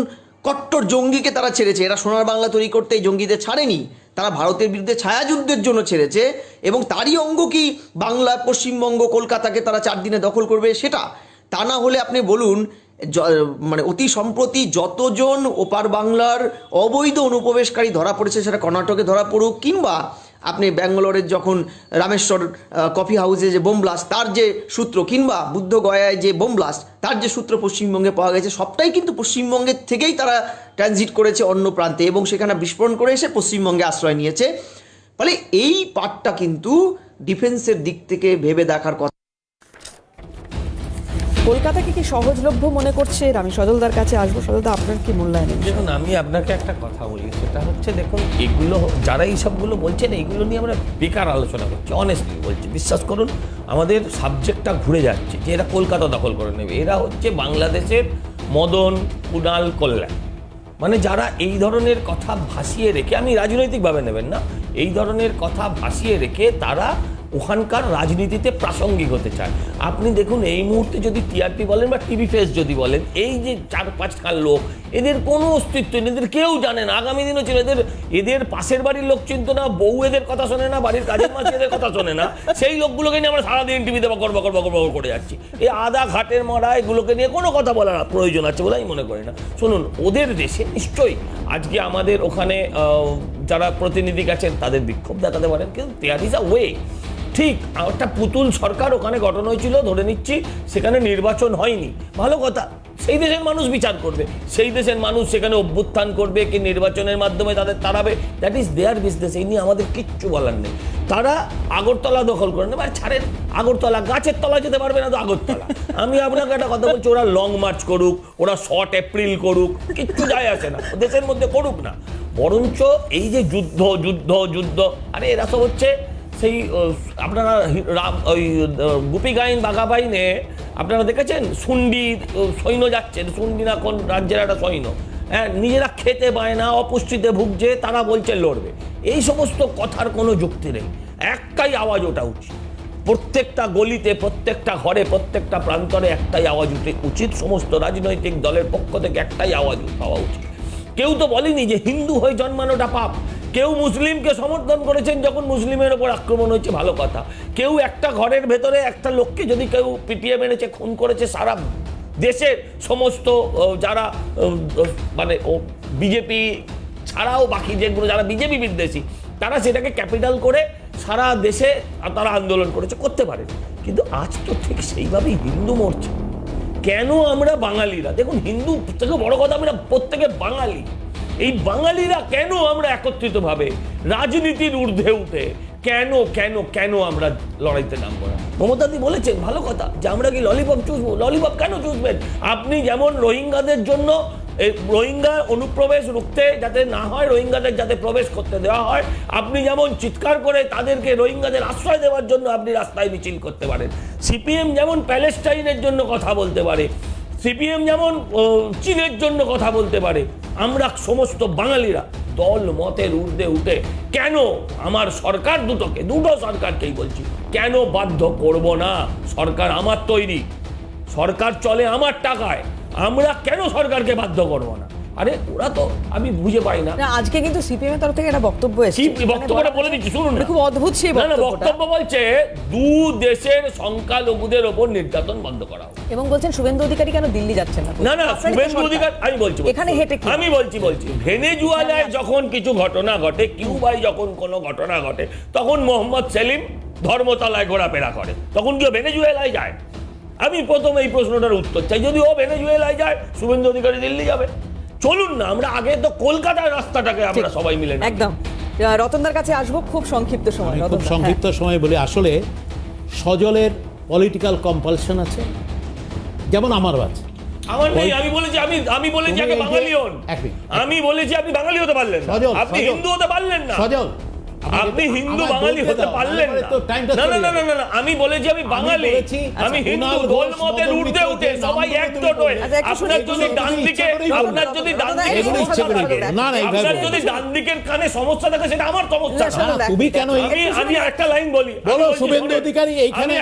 কট্টর জঙ্গিকে তারা ছেড়েছে। এরা সোনার বাংলা তৈরি করতে এই জঙ্গিদের ছাড়েনি, তারা ভারতের বিরুদ্ধে ছায়াযুদ্ধের জন্য ছেড়েছে। এবং তারই অঙ্গ কি বাংলা, পশ্চিমবঙ্গ, কলকাতাকে তারা 4 দিনে দখল করবে সেটা? তা না হলে আপনি বলুন, মানে অতি সম্প্রতি যতজন ওপার বাংলার অবৈধ অনুপ্রবেশকারী ধরা পড়েছে, সেটা কর্ণাটকে ধরা পড়ুক, কিংবা আপনি ব্যাঙ্গালোরের যখন রামেশ্বর কফি হাউসে যে বোম ব্লাস্ট তার যে সূত্র, কিংবা বুদ্ধগয়ায় যে বোম ব্লাস্ট তার যে সূত্র পশ্চিমবঙ্গে পাওয়া গেছে, সবটাই কিন্তু পশ্চিমবঙ্গের থেকেই তারা ট্রানজিট করেছে অন্য প্রান্তে এবং সেখানে বিস্ফোরণ করে এসে পশ্চিমবঙ্গে আশ্রয় নিয়েছে। ফলে এই পার্টটা কিন্তু ডিফেন্সের দিক থেকে ভেবে দেখার কথা। কলকাতাকে কি সহজলভ্য মনে করছে? আমি সজলদার কাছে আসবো। সজলদা, আপনার কি মূল্যায়ন? দেখুন, আমি আপনাকে একটা কথা বলি, সেটা হচ্ছে, দেখুন, এগুলো যারা এইসবগুলো বলছেন, এইগুলো নিয়ে আমরা বেকার আলোচনা করছি। অনেস্টলি বলছি, বিশ্বাস করুন, আমাদের সাবজেক্টটা ঘুরে যাচ্ছে যে এরা কলকাতা দখল করে নেবে। এরা হচ্ছে বাংলাদেশের মদন, কুণাল, কল্যাণ, মানে যারা এই ধরনের কথা ভাসিয়ে রেখে, আমি রাজনৈতিকভাবে নেবেন না, এই ধরনের কথা ভাসিয়ে রেখে তারা ওখানকার রাজনীতিতে প্রাসঙ্গিক হতে চায়। আপনি দেখুন, এই মুহূর্তে যদি টিআরপি বলেন বা টিভি ফেস যদি বলেন, এই যে 4-5 লোক, এদের কোনো অস্তিত্ব নেই, এদের কেউ জানে না। আগামী দিনও ছিল, এদের পাশের বাড়ির লোক চিনতো না, বউ এদের কথা শোনে না, বাড়ির কাজের মাঝে এদের কথা শোনে না। সেই লোকগুলোকে নিয়ে আমরা সারাদিন টিভিতে বকর করে যাচ্ছি। এই আদা ঘাটের মারা এগুলোকে নিয়ে কোনো কথা বলার প্রয়োজন আছে বলে আমি মনে করি না। শুনুন, ওদের দেশে নিশ্চয়ই আজকে আমাদের ওখানে যারা প্রতিনিধি গেছেন তাদের বিক্ষোভ দেখাতে পারেন, কিন্তু দেয়ার ইজ আ ওয়ে। ঠিক একটা পুতুল সরকার ওখানে গঠন হয়েছিল, ধরে নিচ্ছি সেখানে নির্বাচন হয়নি, ভালো কথা, সেই দেশের মানুষ বিচার করবে, সেই দেশের মানুষ সেখানে অভ্যুত্থান করবে কি নির্বাচনের মাধ্যমে তাদের তাড়াবে, দ্যাট ইজ দেয়ার বিজনেস। এই নিয়ে আমাদের কিচ্ছু বলার নেই। তারা আগরতলা দখল করে নেবে, আর ছাড়েন, আগরতলা গাছের তলা যেতে পারবে না তো আগরতলা। আমি আপনাকে একটা কথা বলছি, ওরা লং মার্চ করুক, ওরা শর্ট এপ্রিল করুক, কিচ্ছু যায় আসে না, দেশের মধ্যে করুক না। বরঞ্চ এই যে যুদ্ধ যুদ্ধ যুদ্ধ, আরে এরা সব হচ্ছে সেই আপনারা ওই গুপি গাইন বাঘা বাইনে আপনারা দেখেছেন, সুন্ডি সৈন্য যাচ্ছেন, সুন্ডি না কোন রাজ্যের একটা সৈন্য, হ্যাঁ, নিজেরা খেতে পায় না, অপুষ্টিতে ভুগছে, তারা বলছে লড়বে। এই সমস্ত কথার কোনো যুক্তি নেই। একটাই আওয়াজ ওঠা উচিত, প্রত্যেকটা গলিতে, প্রত্যেকটা ঘরে, প্রত্যেকটা প্রান্তরে একটাই আওয়াজ উচিত। সমস্ত রাজনৈতিক দলের পক্ষ থেকে একটাই আওয়াজ হওয়া উচিত। কেউ তো বলেনি যে হিন্দু হয়ে জন্মানোটা পাপ, কেউ মুসলিমকে সমর্থন করেছেন যখন মুসলিমের ওপর আক্রমণ হয়েছে, ভালো কথা। কেউ একটা ঘরের ভেতরে একটা লোককে যদি কেউ পিটিয়ে মেরেছে, খুন করেছে, সারা দেশের সমস্ত যারা মানে বিজেপি ছাড়াও বাকি যেগুলো যারা বিজেপি বিদ্বেষী, তারা সেটাকে ক্যাপিটাল করে সারা দেশে তারা আন্দোলন করেছে, করতে পারে। কিন্তু আজ তো ঠিক সেইভাবেই হিন্দু মরছে। কেন আমরা বাঙালিরা, দেখুন, হিন্দু থেকে বড় কথা, আমরা প্রত্যেকে বাঙালি। এই বাঙালিরা কেন আমরা একত্রিতভাবে রাজনীতির ঊর্ধ্বে উঠে কেন কেন কেন আমরা লড়াইতে নামবো না? মমতাদি বলেছেন, ভালো কথা, যে আমরা কি ললিপপ চুষবো? ললিপপ কেন চুষবেন? আপনি যেমন রোহিঙ্গাদের জন্য রোহিঙ্গা অনুপ্রবেশ রুখতে যাতে না হয়, রোহিঙ্গাদের যাতে প্রবেশ করতে দেওয়া হয়, আপনি যেমন চিৎকার করে তাদেরকে রোহিঙ্গাদের আশ্রয় দেওয়ার জন্য আপনি রাস্তায় মিছিল করতে পারেন। সিপিএম যেমন প্যালেস্টাইনের জন্য কথা বলতে পারে, সিপিএম যেমন চীনের জন্য কথা বলতে পারে, আমরা সমস্ত বাঙালিরা দল মতের ঊর্ধ্বে উঠে কেন আমার সরকার দুটো সরকারকেই বলছি, কেন বাধ্য করব না? সরকার আমার তৈরি, সরকার চলে আমার টাকায়, আমরা কেন সরকারকে বাধ্য করব না? আরে ওরা তো, আমি বুঝে পাই না। আজকে কিন্তু সিপিএম এর তরফ থেকে একটা বক্তব্য এসেছে, কি বক্তব্যটা বলে দিচ্ছি শুনুন। খুব অদ্ভুত সেই বক্তব্য বলছে, দেশের সংখ্যালঘুদের ওপর নির্যাতন বন্ধ করা হোক, এবং বলছেন শুভেন্দু অধিকারী কেন দিল্লি যাচ্ছেন না? না, শুভেন্দু অধিকারী, আমি বলছি এখানে হেঁটে, আমি বলছি ভেনেজুয়েলায় যখন কিছু ঘটনা ঘটে, কিউবায় যখন কোনো ঘটনা ঘটে, তখন মোহাম্মদ সেলিম ধর্মতলায় ঘোরাফেরা করে, তখন কেউ ভেনেজুয়েলায় যায়? আমি প্রথম এই প্রশ্নটার উত্তর চাই। যদি ও ভেনেজুয়েলায় যায়, শুভেন্দু অধিকারী দিল্লি যাবে? চলুন না, আমরা আগে তো কলকাতার রাস্তাটাকে আমরা সবাই মিলে একদম। রতনদার কাছে আসবো, খুব সংক্ষিপ্ত সময়। খুব সংক্ষিপ্ত সময় বলি, আসলে সজলের পলিটিক্যাল কম্পালশন আছে, যেমন আমারও আছে। আমার নেই, আমি বলেছি আমি বলেছি আগে বাঙালি হন। আমি বলেছি আপনি বাঙালি হতে পারলেন না, আপনি হিন্দু হতে পারলেন না। সজল, আপনি হিন্দু বাঙালি হতে পারলেন না। না না না না না, আমি বলেছি আমি বাঙালি, আমি হিন্দু। দোল মতের ঊর্ধ্বে উঠে সবাই একজোট হয়ে আপনার যদি ডান দিকে আপনার যদি ডান দিকের কানে সমস্যা থাকে সেটা আমার সমস্যা। তুমি কেন আমি একটা লাইন বলি, বলো শুভেন্দু অধিকারী এইখানে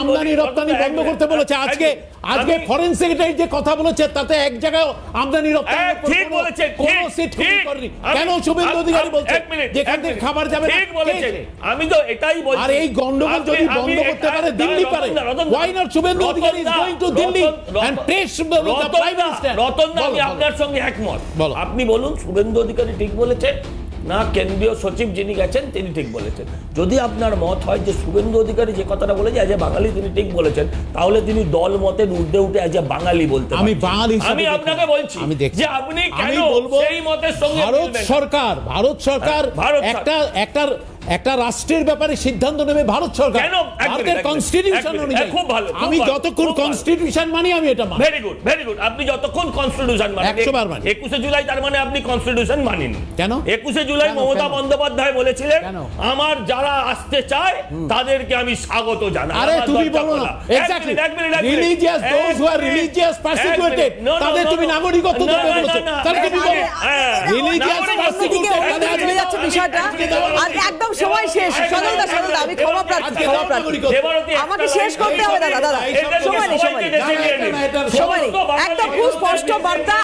আমদানি রপ্তানি বন্ধ করতে বলেছে। আজকে ফরেন সেক্রেটারি যে কথা বলেছে তাতে এক জায়গায় আমদানি রপ্তানি ঠিক বলেছে, কোনো সিট করেনি। কেন শুভেন্দু অধিকারী বলছে যেখান থেকে খাবার যাবে? ঠিক বলেছেন, আমি তো এটাই বলছি। আর এই গন্ডগোল যদি বন্ধ করতে পারে দিল্লি পারে, why not Suvendu Adhikari is going to Delhi and press the Prime Minister? Ratan দা, আমি আপনার সঙ্গে একমত। আপনি বলুন শুভেন্দু অধিকারী ঠিক বলেছেন না কেন্দ্রীয় সচিব যিনি গেছেন তিনি ঠিক বলেছেন? যদি আপনার মত হয় যে শুভেন্দু অধিকারী যে কথাটা বলেছে আজ বাঙালি তিনি ঠিক বলেছেন, তাহলে তিনি দল মতের ঊর্ধ্বে উঠে আজ বাঙালি বলতে। আমি বাঙালি, আমি আপনাকে বলছি যে আপনি কেন সেই মতের সঙ্গে ভারত সরকার একটা রাষ্ট্রের ব্যাপারে সিদ্ধান্ত নেবে ভারত সরকার, ভারতের কনস্টিটিউশন অনুযায়ী। খুব ভালো, আমি যতক্ষণ কনস্টিটিউশন মানি আমি এটা মানি। Very good, very good. আপনি যতক্ষণ কনস্টিটিউশন মানেন 100 বার মানি। 21শে জুলাই তার মানে আপনি কনস্টিটিউশন মানেন কেন? 21শে জুলাই মমতা বন্দ্যোপাধ্যায় বলেছিলেন আমার যারা আসতে চায় তাদেরকে আমি স্বাগত জানাই। আরে তুমি বলো না, exactly religious, those who are religious persecuted, তাদের তুমি নাগরিকত্ব দেবে বলেছো। তাহলে তুমি বলো রিলিজিয়াস পারসিকিউটেড মানে আজকে যাচ্ছে বিষয়টা। আর একদম সময় শেষ। সজলদা, আমি ক্ষমা প্রার্থী। আমাকে শেষ করতে হবে দাদা। সময় নেই, একদম খুব স্পষ্ট বার্তা।